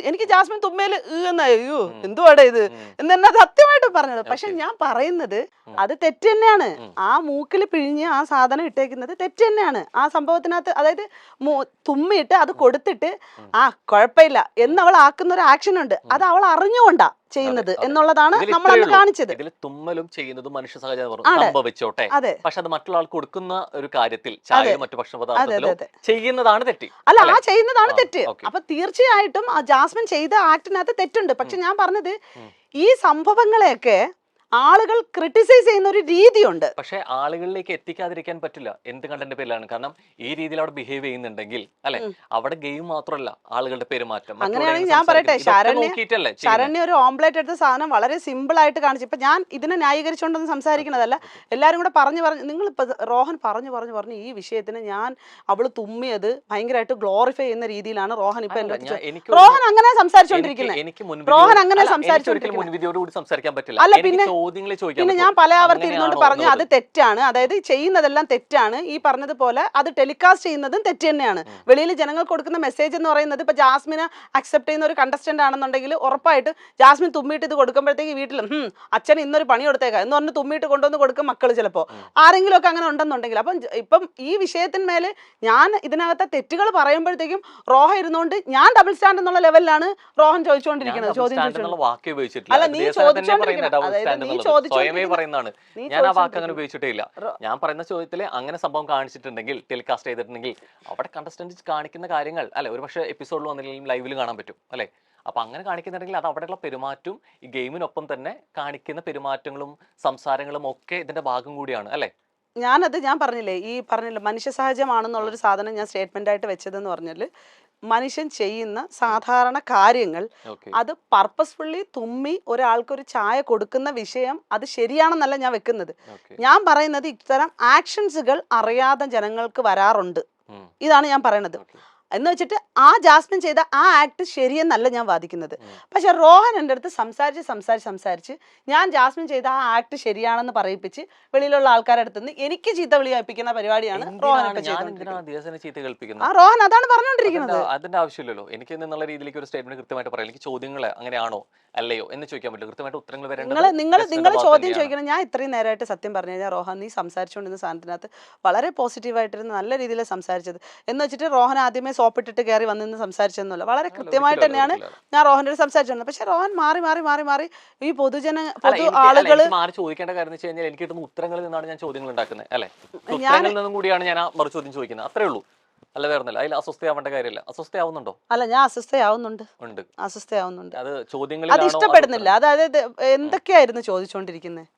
എനിക്ക് ജാസ്മിൻ തുമ്മേല് എന്നായോ എന്തുവാടെ ഇത് എന്നെ സത്യമായിട്ട് പറഞ്ഞത്. പക്ഷെ ഞാൻ പറയുന്നത് അത് തെറ്റ് തന്നെയാണ്. ആ മൂക്കിൽ പിഴിഞ്ഞ് ആ സാധനം ഇട്ടേക്കുന്നത് തെറ്റ് തന്നെയാണ്. ആ സംഭവത്തിനകത്ത് അതായത് തുമ്മിയിട്ട് അത് കൊടുത്തിട്ട് ആ കുഴപ്പമില്ല എന്ന് അവൾ ആക്കുന്ന ഒരു ആക്ഷൻ ഉണ്ട്. അത് അവൾ അറിഞ്ഞുകൊണ്ടാ ചെയ്യുന്നത് എന്നുള്ളതാണ് നമ്മൾ അന്ന് കാണിച്ചത്. ഇതിൽ തുമ്മലും ചെയ്യുന്നതും മനുഷ്യ സഹജം സംഭവിച്ചോട്ടെ, പക്ഷെ അത് മറ്റുള്ള ആൾ കൊടുക്കുന്ന ഒരു കാര്യത്തിൽ ചായയോ മറ്റു ഭക്ഷണപദാർത്ഥത്തിലോ ചെയ്യുന്നതാണ് തെറ്റ്. അല്ല, ആ ചെയ്യുന്നതാണ് തെറ്റ്. അപ്പൊ തീർച്ചയായിട്ടും ആ ജാസ്മിൻ ചെയ്ത ആക്ടിനകത്ത് തെറ്റുണ്ട്. പക്ഷെ ഞാൻ പറഞ്ഞത് ഈ സംഭവങ്ങളെയൊക്കെ ആളുകൾ ക്രിട്ടിസൈസ് ചെയ്യുന്ന ഒരു രീതിയുണ്ട്. പക്ഷെ ആളുകളിലേക്ക് എത്തിക്കാതിരിക്കാൻ പറ്റില്ല. എന്ത് കണ്ടന്റ് പേരിലാണ്? കാരണം ഈ രീതിയിൽ അവിടെ ബിഹേവ് ചെയ്യുന്നുണ്ടെങ്കിൽ അല്ലെ, അവിടെ ഗെയിം മാത്രമല്ല ആളുകളുടെ പെരുമാറ്റം. അങ്ങനെയാണെങ്കിൽ ഞാൻ പറയട്ടെ, ശരണ്യ ഒരു ഓംപ്ലേറ്റ് എടുത്ത സാധനം വളരെ സിമ്പിൾ ആയിട്ട് കാണിച്ചു. ഇപ്പൊ ഞാൻ ഇതിനെ ന്യായീകരിച്ചുകൊണ്ടൊന്നും സംസാരിക്കണതല്ല, എല്ലാരും കൂടെ പറഞ്ഞു നിങ്ങൾ ഇപ്പൊ റോഹൻ പറഞ്ഞു ഈ വിഷയത്തിന് ഞാൻ അവള് തുമ്മിയത് ഭയങ്കരമായിട്ട് ഗ്ലോറിഫൈ ചെയ്യുന്ന രീതിയിലാണ് റോഹൻ ഇപ്പൊ റോഹൻ അങ്ങനെ സംസാരിച്ചോണ്ടിരിക്കുന്നത്. റോഹൻ അങ്ങനെ സംസാരിക്കാൻ പറ്റില്ല. അല്ല പിന്നെ ഞാൻ പല ആവർത്തി ഇരുന്നോണ്ട് പറഞ്ഞു അത് തെറ്റാണ്, അതായത് ചെയ്യുന്നതെല്ലാം തെറ്റാണ്. ഈ പറഞ്ഞതുപോലെ അത് ടെലികാസ്റ്റ് ചെയ്യുന്നതും തെറ്റ് തന്നെയാണ്. വെളിയിൽ ജനങ്ങൾ കൊടുക്കുന്ന മെസ്സേജ് എന്ന് പറയുന്നത് ഇപ്പൊ ജാസ്മിനെ അക്സെപ്റ്റ് ചെയ്യുന്ന ഒരു കണ്ടസ്റ്റന്റ് ആണെന്നുണ്ടെങ്കിൽ ഉറപ്പായിട്ട് ജാസ്മിൻ തുമ്മിയിട്ട് ഇത് കൊടുക്കുമ്പോഴത്തേക്ക് വീട്ടിൽ അച്ഛൻ ഇന്നൊരു പണി കൊടുത്തേക്കാം എന്ന് പറഞ്ഞ് തുമ്മിയിട്ട് കൊണ്ടുവന്ന് കൊടുക്കും മക്കൾ ചിലപ്പോ ആരെങ്കിലും ഒക്കെ അങ്ങനെ ഉണ്ടെന്നുണ്ടെങ്കിൽ. അപ്പം ഇപ്പം ഈ വിഷയത്തിന്മേല് ഞാൻ ഇതിനകത്തെ തെറ്റുകൾ പറയുമ്പോഴത്തേക്കും റോഹ ഇരുന്നുകൊണ്ട് ഞാൻ ഡബിൾ സ്റ്റാൻഡ് എന്നുള്ള ലെവലിലാണ് റോഹൻ ചോദിച്ചുകൊണ്ടിരിക്കുന്നത്. അല്ല, നീ ചോദിച്ചോണ്ടിരിക്കുന്നത് സ്വയമേ പറയുന്നതാണ്. ഞാൻ ആ വാക്ക് അങ്ങനെ ഉപയോഗിച്ചിട്ടേ ഇല്ല. ഞാൻ പറയുന്ന ചോദ്യത്തില് അങ്ങനെ സംഭവം കാണിച്ചിട്ടുണ്ടെങ്കിൽ, ടെലികാസ്റ്റ് ചെയ്തിട്ടുണ്ടെങ്കിൽ അവിടെ കണ്ടസ്റ്റന്റ് കാണിക്കുന്ന കാര്യങ്ങൾ അല്ലെ ഒരു പക്ഷേ എപ്പിസോഡിൽ വന്നില്ലെങ്കിൽ ലൈവിൽ കാണാൻ പറ്റും അല്ലെ. അപ്പൊ അങ്ങനെ കാണിക്കുന്നുണ്ടെങ്കിൽ അത് അവിടെയുള്ള പെരുമാറ്റവും ഈ ഗെയിമിനൊപ്പം തന്നെ കാണിക്കുന്ന പെരുമാറ്റങ്ങളും സംസാരങ്ങളും ഒക്കെ ഇതിന്റെ ഭാഗം കൂടിയാണ് അല്ലെ. ഞാൻ പറഞ്ഞില്ലേ മനുഷ്യ സഹജമാണെന്നുള്ളൊരു സാധനം ഞാൻ സ്റ്റേറ്റ്മെന്റ് ആയിട്ട് വെച്ചതെന്ന് പറഞ്ഞാൽ മനുഷ്യൻ ചെയ്യുന്ന സാധാരണ കാര്യങ്ങൾ അത് പർപ്പസ്ഫുള്ളി തുമ്മി ഒരാൾക്കൊരു ചായ കൊടുക്കുന്ന വിഷയം അത് ശരിയാണെന്നല്ല ഞാൻ വെക്കുന്നത്. ഞാൻ പറയുന്നത് ഇത്തരം ആക്ഷൻസുകൾ അറിയാതെ ജനങ്ങൾക്ക് വരാറുണ്ട്, ഇതാണ് ഞാൻ പറയണത്. എന്ന് വെച്ചിട്ട് ആ ജാസ്മിൻ ചെയ്ത ആ ആക്ട് ശരിയെന്നല്ല ഞാൻ വാദിക്കുന്നത്. പക്ഷെ റോഹൻ എൻ്റെ അടുത്ത് സംസാരിച്ച് ഞാൻ ജാസ്മിൻ ചെയ്ത ആ ആക്ട് ശരിയാണെന്ന് പറയിപ്പിച്ച് വെളിയിലുള്ള ആൾക്കാരുടെ അടുത്ത് നിന്ന് എനിക്ക് ചീത്ത വിളി കേൾപ്പിക്കുന്ന പരിപാടിയാണ് റോഹൻ റോഹൻ അതാണ് പറഞ്ഞുകൊണ്ടിരിക്കുന്നത്. അതിന്റെ ആവശ്യമില്ലല്ലോ. എനിക്ക് എന്നുള്ള രീതിയിലേക്ക് ഒരു സ്റ്റേറ്റ്മെന്റ് കൃത്യമായിട്ട് പറയാം. എനിക്ക് ചോദ്യങ്ങൾ അങ്ങനെയാണോ അല്ലയോ എന്ന് ചോദിക്കാൻ പറ്റില്ല. കൃത്യമായിട്ട് ഉത്തരങ്ങൾ നിങ്ങൾ ചോദ്യം ചോദിക്കണം. ഞാൻ ഇത്രയും നേരമായിട്ട് സത്യം പറഞ്ഞു കഴിഞ്ഞാൽ റോഹൻ നീ സംസാരിച്ചുകൊണ്ടിരുന്ന സാധനത്തിനകത്ത് വളരെ പോസിറ്റീവായിട്ടിരുന്ന് നല്ല രീതിയിൽ സംസാരിച്ചത്. എന്ന് വെച്ചിട്ട് റോഹൻ ആദ്യമേ സോപ്പിട്ടിട്ട് കയറി വന്നിന്ന് സംസാരിച്ചെന്നല്ല, വളരെ കൃത്യമായിട്ട് തന്നെയാണ് ഞാൻ റോഹന്റെ സംസാരിച്ചിരുന്നത്. പക്ഷെ റോഹൻ മാറി ഈ പൊതു ആളുകൾ ചോദിക്കേണ്ട കാര്യം എന്ന് വെച്ച് കഴിഞ്ഞാൽ എനിക്ക് കിട്ടുന്ന ഉത്തരങ്ങളിൽ നിന്നാണ് ഞാൻ ചോദ്യങ്ങൾ ഉണ്ടാക്കുന്നത് അല്ലെ. ഉത്തരങ്ങളിൽ നിന്നും കൂടിയാണ് ഞാൻ മറു ചോദ്യം ചോദിക്കുന്നത്, അത്രേ ഉള്ളൂ. അല്ല വേറൊന്നുമില്ല. അതിൽ അസ്വസ്ഥയാവേണ്ട കാര്യമില്ല. അസ്വസ്ഥയാവുന്നുണ്ടോ? അല്ല, ഞാൻ അസ്വസ്ഥയാവുന്നുണ്ട്. അത് ചോദ്യങ്ങളിൽ അത് ഇഷ്ടപ്പെടുന്നില്ല. അതായത് എന്തൊക്കെയായിരുന്നു ചോദിച്ചോണ്ടിരിക്കുന്നത്?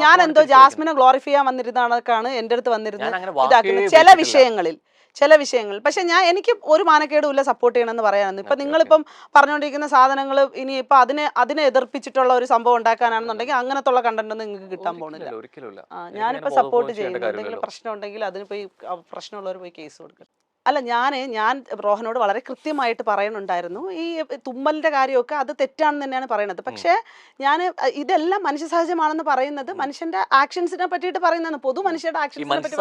ഞാൻ എന്തോ ജാസ്മിനെ ഗ്ലോറിഫൈ ചെയ്യാൻ വന്നിരുന്നതാണ് എന്റെ അടുത്ത് വന്നിരുന്നത് ഇതാക്കുന്നത് ചില വിഷയങ്ങൾ. പക്ഷെ എനിക്ക് ഒരു മാനക്കേടും ഇല്ല സപ്പോർട്ട് ചെയ്യണമെന്ന് പറയാനെന്ന്. ഇപ്പൊ നിങ്ങളിപ്പം പറഞ്ഞുകൊണ്ടിരിക്കുന്ന സാധനങ്ങൾ ഇനി ഇപ്പൊ അതിനെ എതിർപ്പിച്ചിട്ടുള്ള ഒരു സംഭവം ഉണ്ടാക്കാനാണെന്നുണ്ടെങ്കിൽ അങ്ങനത്തുള്ള കണ്ടന്റ് ഒന്നും നിങ്ങൾക്ക് കിട്ടാൻ പോകുന്നില്ല. ഞാനിപ്പോ സപ്പോർട്ട് ചെയ്യുന്നു. എന്തെങ്കിലും പ്രശ്നം ഉണ്ടെങ്കിൽ അതിന് പോയി പ്രശ്നമുള്ളവർ പോയി കേസ് കൊടുക്കും. അല്ല, ഞാൻ റോഹനോട് വളരെ കൃത്യമായിട്ട് പറയുന്നുണ്ടായിരുന്നു ഈ തുമ്മലിന്റെ കാര്യമൊക്കെ അത് തെറ്റാണെന്ന് തന്നെയാണ് പറയുന്നത്. പക്ഷേ ഞാൻ ഇതെല്ലാം മനുഷ്യ സഹജമാണെന്ന് പറയുന്നത് മനുഷ്യന്റെ ആക്ഷൻസിനെ പറ്റിയിട്ട് പറയുന്നതാണ്. പൊതു മനുഷ്യരുടെ ആക്ഷൻസിനെ പറ്റി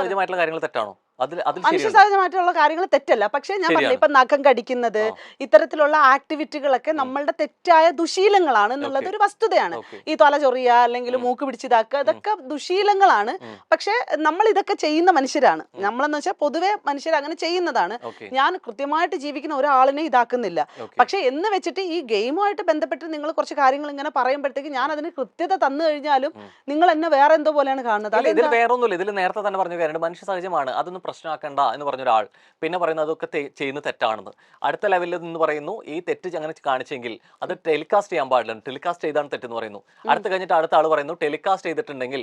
മനുഷ്യ സഹജമായിട്ടുള്ള കാര്യങ്ങൾ തെറ്റല്ല. പക്ഷെ ഞാൻ പറഞ്ഞില്ല, ഇപ്പൊ നഖം കടിക്കുന്നത് ഇത്തരത്തിലുള്ള ആക്ടിവിറ്റികളൊക്കെ നമ്മളുടെ തെറ്റായ ദുശീലങ്ങളാണ് എന്നുള്ളത് ഒരു വസ്തുതയാണ്. ഈ തല ചൊറിയ അല്ലെങ്കിൽ മൂക്ക് പിടിച്ചിതാക്കുക ഇതൊക്കെ ദുശീലങ്ങളാണ്. പക്ഷെ നമ്മൾ ഇതൊക്കെ ചെയ്യുന്ന മനുഷ്യരാണ്. നമ്മളെന്ന് വെച്ചാൽ പൊതുവെ മനുഷ്യർ അങ്ങനെ ചെയ്യുന്നതാണ്. ഞാൻ കൃത്യമായിട്ട് ജീവിക്കുന്ന ഒരാളിനെ ഇതാക്കുന്നില്ല. പക്ഷെ എന്ന് വെച്ചിട്ട് ഈ ഗെയിമുമായിട്ട് ബന്ധപ്പെട്ട് നിങ്ങൾ കുറച്ച് കാര്യങ്ങൾ ഇങ്ങനെ പറയുമ്പോഴത്തേക്ക് ഞാൻ അതിന് കൃത്യത തന്നു കഴിഞ്ഞാലും നിങ്ങൾ എന്നെ വേറെ എന്തോ പോലെയാണ് കാണുന്നത്. ഇതിൽ വേറെ ഒന്നുമില്ല. ഇതിൽ നേരത്തെ തന്നെ പറഞ്ഞ കാര്യമാണ് മനുഷ്യ സഹജമാണ്, അതൊന്നും പ്രശ്നമാക്കണ്ട എന്ന് പറഞ്ഞ ഒരാൾ പിന്നെ പറയുന്നത് അതൊക്കെ ചെയ്യുന്ന തെറ്റാണെന്ന്. അടുത്ത ലെവലിൽ നിന്ന് പറയുന്നു ഈ തെറ്റ് അങ്ങനെ കാണിച്ചെങ്കിൽ അത് ടെലികാസ്റ്റ് ചെയ്യാൻ പാടില്ല, ടെലികാസ്റ്റ് ചെയ്താണ് തെറ്റെന്ന് പറയുന്നു. അടുത്ത് കഴിഞ്ഞിട്ട് അടുത്ത ആൾ പറയുന്നു ടെലികാസ്റ്റ് ചെയ്തിട്ടുണ്ടെങ്കിൽ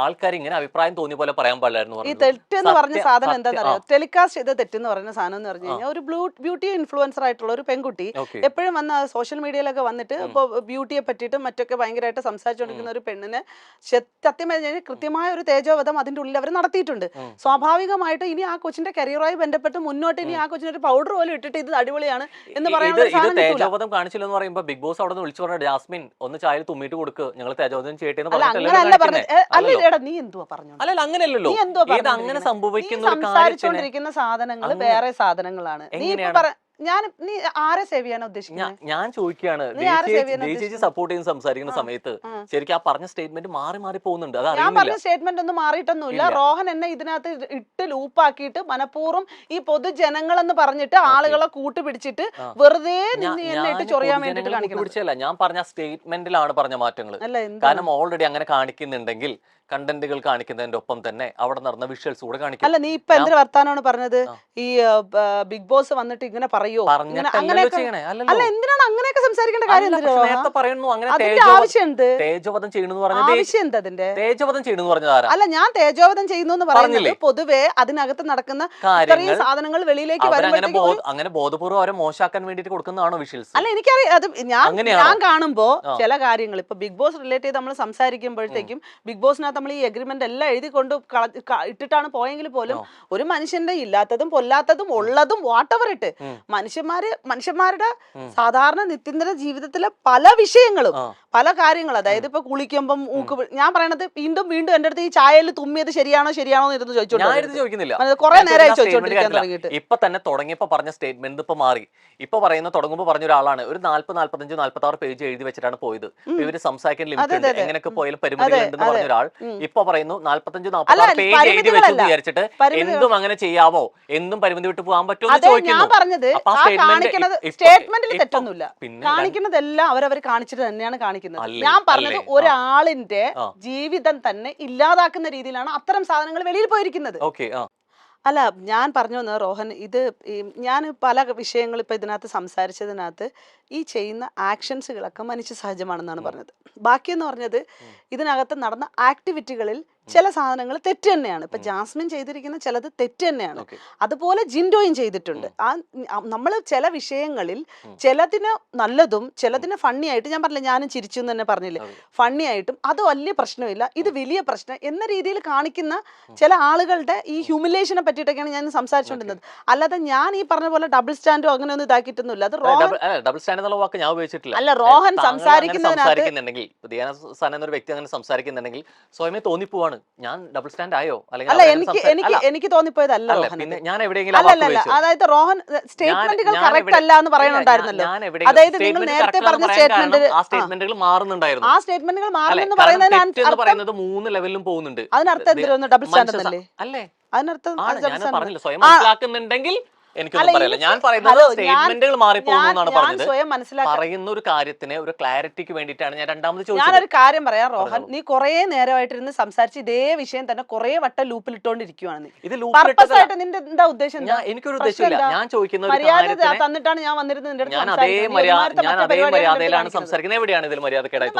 ആൾക്കാർ ഇങ്ങനെ അഭിപ്രായം തോന്നിയ പോലെ പറയാൻ പാടില്ലായിരുന്നു. ഈ തെറ്റ് എന്ന് പറഞ്ഞ സാധനം എന്താണെന്ന് അറിയാം? ടെലികാസ്റ്റ് ചെയ്ത തെറ്റെന്ന് പറയുന്ന സാധനം എന്ന് പറഞ്ഞു കഴിഞ്ഞാൽ ഒരു ബ്യൂട്ടി ഇൻഫ്ലുവൻസർ ആയിട്ടുള്ള ഒരു പെൺകുട്ടി എപ്പോഴും വന്ന് സോഷ്യൽ മീഡിയയിലൊക്കെ വന്നിട്ട് ഇപ്പോൾ ബ്യൂട്ടിയെ പറ്റിയിട്ടും മറ്റൊക്കെ ഭയങ്കരമായിട്ട് സംസാരിച്ചുകൊണ്ടിരിക്കുന്ന ഒരു പെണ്ണിന് സത്യം പറഞ്ഞാൽ കൃത്യമായ ഒരു തേജോവധം അതിന്റെ ഉള്ളിൽ അവർ നടത്തിയിട്ടുണ്ട്. സ്വാഭാവികമായിട്ട് ഇനി ആ കൊച്ചിന്റെ കരിയറുമായി ബന്ധപ്പെട്ട് മുന്നോട്ട് ഇനി ആ കൊച്ചിന് ഒരു പൗഡർ പോലും ഇട്ടിട്ട് ഇത് അടിപൊളിയാണ് എന്ന് പറയാനുള്ള തേജോവധം കാണിച്ചില്ലെന്ന് പറയുമ്പോൾ ബിഗ് ബോസ് അവിടെ നിന്ന് വിളിച്ചു പറഞ്ഞ ജാസ്മിൻ ഒന്ന് ചായയിൽ തുമ്മിട്ട് കൊടുക്കുക, ഞങ്ങൾ തേജോവധം ചെയ്യട്ടെ എന്ന് പറഞ്ഞിട്ട് നീ എന്തുവാ പറഞ്ഞു? അല്ല അങ്ങനെയല്ലോ, അങ്ങനെ സംഭവിക്കുന്ന സംസാരിച്ചുകൊണ്ടിരിക്കുന്ന സാധനങ്ങൾ വേറെ സാധനങ്ങളാണ്. നീ ആരെ സേവ് ചെയ്യാൻ ഉദ്ദേശിക്കുന്നത്? ഞാൻ ചോദിക്കുകയാണ്, ചേച്ചി സപ്പോർട്ട് ചെയ്യുന്ന സംസാരിക്കുന്ന സമയത്ത് ശരിക്കും ആ പറഞ്ഞ സ്റ്റേറ്റ്മെന്റ് മാറി മാറി പോകുന്നുണ്ട്. ഞാൻ പറഞ്ഞ സ്റ്റേറ്റ്മെന്റ് ഒന്നും മാറിയിട്ടൊന്നുമില്ല. റോഹൻ എന്നെ ഇതിനകത്ത് ഇട്ട് ലൂപ്പാക്കിയിട്ട് മനഃപൂർവ്വം ഈ പൊതുജനങ്ങൾ എന്ന് പറഞ്ഞിട്ട് ആളുകളെ കൂട്ടുപിടിച്ചിട്ട് വെറുതെ എന്നെ ഇട്ട് ചൊറിയാൻ വേണ്ടിട്ട് കാണിക്കണം. ഞാൻ പറഞ്ഞ സ്റ്റേറ്റ്മെന്റിലാണ് പറഞ്ഞ മാറ്റങ്ങൾ. കാരണം ഓൾറെഡി അങ്ങനെ കാണിക്കുന്നുണ്ടെങ്കിൽ കണ്ടന്റുകൾ കാണിക്കുന്നതിന്റെ ഒപ്പം തന്നെ അവിടെ നടന്ന വിഷ്വൽസ് കൂടെ കാണിക്കും. അല്ല നീ ഇപ്പൊ എന്തൊരു വർത്താനമാണ് പറഞ്ഞത്? ഈ ബിഗ് ബോസ് വന്നിട്ട് ഇങ്ങനെ പറയോ? അല്ല എന്തിനാണ് അങ്ങനെയൊക്കെ സംസാരിക്കേണ്ട കാര്യം? നേരത്തെ പറയുന്നു അങ്ങനെ തേജോവധം ചെയ്യുന്നു പറഞ്ഞത്. അല്ല ഞാൻ തേജോവധം ചെയ്യുന്നു എന്ന് പറയുന്നത് പൊതുവെ അതിനകത്ത് നടക്കുന്ന ഇത്രയും സാധനങ്ങൾ വെളിയിലേക്ക് അങ്ങനെ ബോധപൂർവ്വം അവരെ മോശമാക്കാൻ വേണ്ടിട്ട് കൊടുക്കുന്നതാണോ വിഷ്വൽസ്? അല്ല എനിക്കറിയാം. അത് ഞാൻ കാണുമ്പോ ചില കാര്യങ്ങൾ ഇപ്പൊ ബിഗ് ബോസ് റിലേറ്റ് ചെയ്ത് നമ്മൾ സംസാരിക്കുമ്പോഴത്തേക്കും ബിഗ് ബോസിനകത്ത് നമ്മൾ ഈ എഗ്രിമെന്റ് എല്ലാം എഴുതി കൊണ്ട് ഇട്ടിട്ടാണ് പോയെങ്കിൽ പോലും ഒരു മനുഷ്യന്റെ ഇല്ലാത്തതും പൊല്ലാത്തതും ഉള്ളതും വാട്ടവർ ഇട്ട് മനുഷ്യന്മാരുടെ സാധാരണ നിത്യന്തര ജീവിതത്തിലെ പല വിഷയങ്ങളും പല കാര്യങ്ങളും, അതായത് ഇപ്പൊ കുളിക്കുമ്പം ഞാൻ പറയണത് വീണ്ടും വീണ്ടും എന്റെ അടുത്ത് ഈ ചായയിൽ തുമ്മിയത് ശരിയാണോ എന്ന് ഇരുന്ന് ചോദിച്ചോണ്ടിരിക്കുന്നില്ല. കുറെ നേരമായി ചോദിച്ചോണ്ടിരിക്കാൻ തുടങ്ങിയിട്ട്. ഇപ്പൊ തന്നെ തുടങ്ങിയപ്പോ പറഞ്ഞ സ്റ്റേറ്റ്മെന്റ് ഇപ്പൊ മാറി. ഇപ്പൊ പറയുന്ന തുടങ്ങുമ്പോ പറഞ്ഞ ഒരാളാണ് ഒരു 40, 45, 46 പേജ് എഴുതി വെച്ചിട്ടാണ് പോയത്. ഇവര് സംസാരിക്കാൻ ലിമിറ്റ് എങ്ങനെയൊക്കെ പോയാലും പരിമിതികൾ ഉണ്ടെന്ന് പറഞ്ഞ ഒരാൾ ഇപ്പൊ പറയുന്നു 45, 46 പേജ് എഴുതി വെച്ച് വിചാരിച്ചിട്ട് എന്തും അങ്ങനെ ചെയ്യാവോ, എന്തും പരിമിതി വിട്ട് പോകാൻ പറ്റുമോ എന്ന് ചോദിക്കുന്നു. സ്റ്റേറ്റ്മെന്റിൽ തെറ്റൊന്നുമില്ല, കാണിക്കുന്നതെല്ലാം അവരവർ കാണിച്ചിട്ട് തന്നെയാണ് കാണിക്കുന്നത്. ഞാൻ പറഞ്ഞത് ഒരാളിന്റെ ജീവിതം തന്നെ ഇല്ലാതാക്കുന്ന രീതിയിലാണ് അത്തരം സാധനങ്ങൾ വെളിയിൽ പോയിരിക്കുന്നത്. അല്ല ഞാൻ പറഞ്ഞു വന്നത് റോഹൻ, ഇത് ഞാൻ പല വിഷയങ്ങൾ ഇപ്പൊ ഇതിനകത്ത് സംസാരിച്ചതിനകത്ത് ഈ ചെയ്യുന്ന ആക്ഷൻസുകളൊക്കെ മനുഷ്യ സഹജമാണെന്നാണ് പറഞ്ഞത്. ബാക്കിയെന്ന് പറഞ്ഞത് ഇതിനകത്ത് നടന്ന ആക്ടിവിറ്റികളിൽ ചില സാധനങ്ങൾ തെറ്റ് തന്നെയാണ്. ഇപ്പൊ ജാസ്മിൻ ചെയ്തിരിക്കുന്ന ചിലത് തെറ്റ് തന്നെയാണ്. അതുപോലെ ജിൻഡോയും ചെയ്തിട്ടുണ്ട്. നമ്മൾ ചില വിഷയങ്ങളിൽ ചിലതിന് നല്ലതും ചിലതിന് ഫണ്ണി ആയിട്ട്, ഞാൻ പറഞ്ഞില്ല ഞാനും ചിരിച്ചു എന്ന് തന്നെ പറഞ്ഞില്ലേ, ഫണ്ണി ആയിട്ടും അത് വലിയ പ്രശ്നമില്ല, ഇത് വലിയ പ്രശ്നം എന്ന രീതിയിൽ കാണിക്കുന്ന ചില ആളുകളുടെ ഈ ഹ്യൂമിലേഷനെ പറ്റിയിട്ടൊക്കെയാണ് ഞാൻ സംസാരിച്ചുകൊണ്ടിരുന്നത്. അല്ലാതെ ഞാൻ ഈ പറഞ്ഞ പോലെ ഡബിൾ സ്റ്റാൻഡോ അങ്ങനെ ഒന്നും ഇതാക്കിയിട്ടൊന്നുമില്ല. അത് ഡബിൾ സ്റ്റാൻഡ് എന്നുള്ള വാക്ക് ഞാൻ ഉപയോഗിച്ചിട്ടില്ല. അല്ല റോഹൻ സംസാരിക്കുന്നുണ്ടെങ്കിൽ വ്യക്തി അങ്ങനെ സംസാരിക്കുന്നുണ്ടെങ്കിൽ സ്വയമേ തോന്നിപ്പോവാണ് ഞാൻ ഡബിൾ സ്റ്റാൻഡ് ആയോ, അല്ല എനിക്ക് തോന്നിപ്പോയതല്ല. ഞാൻ എവിടെയെങ്കിലും അതായത് റോഹൻ സ്റ്റേറ്റ്മെന്റുകൾ കറക്റ്റ് അല്ല എന്ന് പറയുന്നുണ്ടായിരുന്നല്ലോ. അതായത് നിങ്ങൾ നേരത്തെ പറഞ്ഞ സ്റ്റേറ്റ്മെന്റുകൾ മാറുന്നുണ്ടായിരുന്നു. ആ സ്റ്റേറ്റ്മെന്റുകൾ മാറുന്നെന്ന് പറയുന്നത് 3 ലെവലിലും പോകുന്നുണ്ട്. അതിനർത്ഥം എന്തിനാ ഡബിൾ സ്റ്റാൻഡ് അല്ലേ? അല്ലേ അതിനർത്ഥം പറഞ്ഞില്ല, സ്വയം മനസ്സിലാക്കുന്നുണ്ടെങ്കിൽ എനിക്കൊന്നും പറയില്ല. ഞാൻ പറയുന്നത് സ്റ്റേറ്റ്മെന്റുകൾ മാറിപ്പോകുന്നാണ് പറഞ്ഞത്. പറയുന്ന ഒരു കാര്യത്തിന് ഒരു ക്ലാരിറ്റിക്ക് വേണ്ടിയിട്ടാണ് ഞാൻ രണ്ടാമത് ചോദിച്ചത്. ഞാനൊരു കാര്യം പറയാം റോഹൻ, നീ കുറെ നേരമായിട്ടിരുന്ന് സംസാരിച്ച് ഇതേ വിഷയം തന്നെ കുറെ വട്ടം ലൂപ്പിൽ ഇട്ടോണ്ടിരിക്കുവാണ്. നിന്റെ എന്താ ഉദ്ദേശം? എനിക്കൊരു ഉദ്ദേശമില്ല. ഞാൻ ചോദിക്കുന്ന തന്നിട്ടാണ് ഞാൻ വന്നിരുന്നത്. ഞാൻ അതേ മര്യാദയിലാണ് സംസാരിക്കുന്നത്. എവിടെയാണ് ഇതിൽ മര്യാദക്കേടായി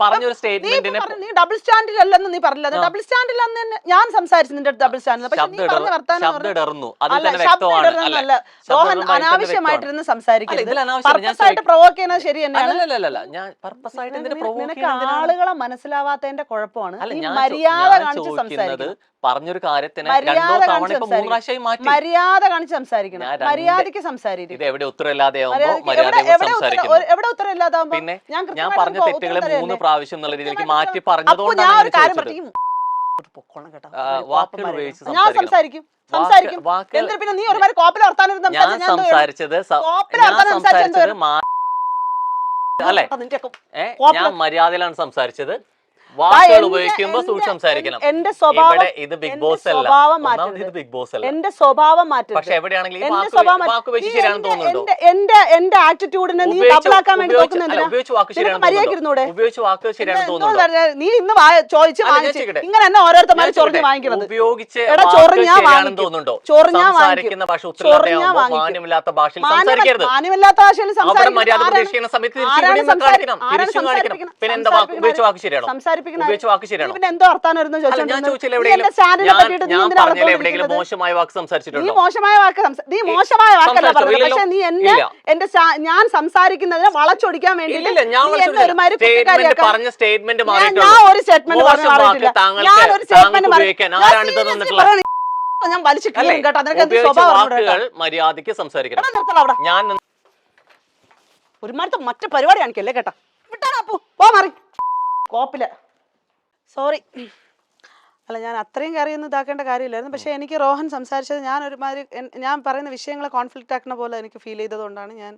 പറഞ്ഞൊരു സ്റ്റേറ്റ്മെന്റിനെ നീ ഡബിൾ സ്റ്റാൻഡിൽ അല്ലെന്ന് നീ പറഞ്ഞില്ല. ഡബിൾ സ്റ്റാൻഡിൽ അന്ന് ഞാൻ സംസാരിച്ചു നിന്റെ ഡബിൾ സ്റ്റാൻഡിൽ. പക്ഷെ നീ പറഞ്ഞ വർത്താനം റോഹൻ അനാവശ്യമായിട്ടിരുന്ന് സംസാരിക്കരുത്. പ്രൊവോക്ക് ചെയ്യുന്നത് ശരി തന്നെയാണ്. നിനക്ക് ആളുകളെ മനസ്സിലാവാത്തതിന്റെ കുഴപ്പമാണ്. മര്യാദ കാണിച്ച് സംസാരിക്കുന്നത്. പറഞ്ഞൊരു കാര്യത്തിന് മര്യാദ കാണിച്ച് സംസാരിക്കണം. മര്യാദക്ക് സംസാരിക്കും. ഇത് എവിടെ ഉത്തരവില്ലാതെ എവിടെ ഉത്തരവില്ലാതാവുമ്പോ പിന്നെ ഞാൻ പറഞ്ഞ തെറ്റുകളെ 3 പ്രാവശ്യം എന്നുള്ള രീതിയിലേക്ക് മാറ്റി പറഞ്ഞതുകൊണ്ടാണ് ഞാൻ സംസാരിക്കും. പിന്നെ നീ ഒരുപാട് കോപ്പിൽ അല്ലെ ഞാൻ മര്യാദയിലാണ് സംസാരിച്ചത്. വാക്കുകൾ ഉപയോഗിക്കുമ്പോൾ സൂക്ഷിച്ച് സംസാരിക്കണം. എന്റെ സ്വഭാവം ഇവിടെ ഇത് ബിഗ് ബോസ് അല്ല. സ്വഭാവം ഒന്നാമത് ഇത് ബിഗ് ബോസ് അല്ല. എന്റെ സ്വഭാവം മാറ്റരുത്. പക്ഷെ എവിടെയാണെങ്കിലും ഈ എന്റെ സ്വഭാവം വാക്ക് ഉപയോഗിച്ച് ശരിയാണെന്ന് തോന്നുന്നുണ്ടോ? എന്റെ ആറ്റിറ്റ്യൂഡിനെ നീ ഡബിളാക്കാൻ വേണ്ടി നോക്കുന്നുണ്ട്. ഉപയോഗിച്ച് വാക്ക് ശരിയാണെന്ന് മര്യാദക്കിരുന്നൂടെ? ഉപയോഗിച്ച് വാക്ക് ശരിയാണെന്ന് തോന്നുന്നുണ്ടോ? നീ ഇന്ന് ചോദിച്ച് വാങ്ങിച്ചു ഇങ്ങനെ എന്നെ ഓരോരുത്തന്മാർ ചൊറിഞ്ഞ് വാങ്ങിക്കണത്. ഉപയോഗിച്ച് എടാ ചൊറിഞ്ഞാ വാങ്ങിക്കും. തോന്നുന്നുണ്ടോ? ചൊറിഞ്ഞാ സംസാരിക്കുന്ന ഭാഷ മാന്യമില്ലാത്ത ഭാഷയിൽ സംസാരിക്കരുത്. മാന്യമില്ലാത്ത ഭാഷയിൽ അവിടെ മര്യാദ പ്രതീക്ഷിക്കുന്ന സമയത്ത് കാണിക്കണം. പിന്നെ എന്താ ഉപയോഗിച്ച വാക്ക് ശരിയാണോ? ഉപയോഗിച്ച വാക്ക് ശരിയാണോ? പിന്നെ എന്തോ വർത്താനം വരുന്നു ഞാൻ ചോദിച്ചില്ല. ഞാൻ പറഞ്ഞില്ല എവിടെയെങ്കിലും മോശമായ വാക്ക് നീ സംസാരിച്ചിട്ടുണ്ടോ? മോശമായ വാക്കല്ല പറഞ്ഞത്. പക്ഷെ നീ എന്നെ ഞാൻ സംസാരിക്കുന്നതിനെ വളച്ചൊടിക്കാൻ വേണ്ടി ഇല്ലില്ല, ഞാൻ പറഞ്ഞ സ്റ്റേറ്റ്മെന്റ് ഞാൻ ഒരു സ്റ്റേറ്റ്മെന്റ് പറഞ്ഞിട്ടില്ല. ഞാൻ ഒരു സ്റ്റേറ്റ്മെന്റ് ഞാൻ വലിച്ചു കീറും കേട്ടോ. അതിനൊക്കെ വാക്കുകൾ മര്യാദയ്ക്ക് സംസാരിക്കണം. ഞാൻ ഒരുമാരത്തെ മറ്റു പരിപാടി കാണിക്കല്ലേ കേട്ടോ. വിട്ടാണ് അപ്പു പോ മാറി കോപ്പില്. സോറി, അല്ല ഞാൻ അത്രയും കയറിയൊന്നും ഇതാക്കേണ്ട കാര്യമില്ലായിരുന്നു. പക്ഷെ എനിക്ക് റോഹൻ സംസാരിച്ചത് ഞാൻ ഒരുമാതിരി ഞാൻ പറയുന്ന വിഷയങ്ങളെ കോൺഫ്ലിക്റ്റ് ആക്കുന്ന പോലെ എനിക്ക് ഫീൽ ചെയ്തതുകൊണ്ടാണ് ഞാൻ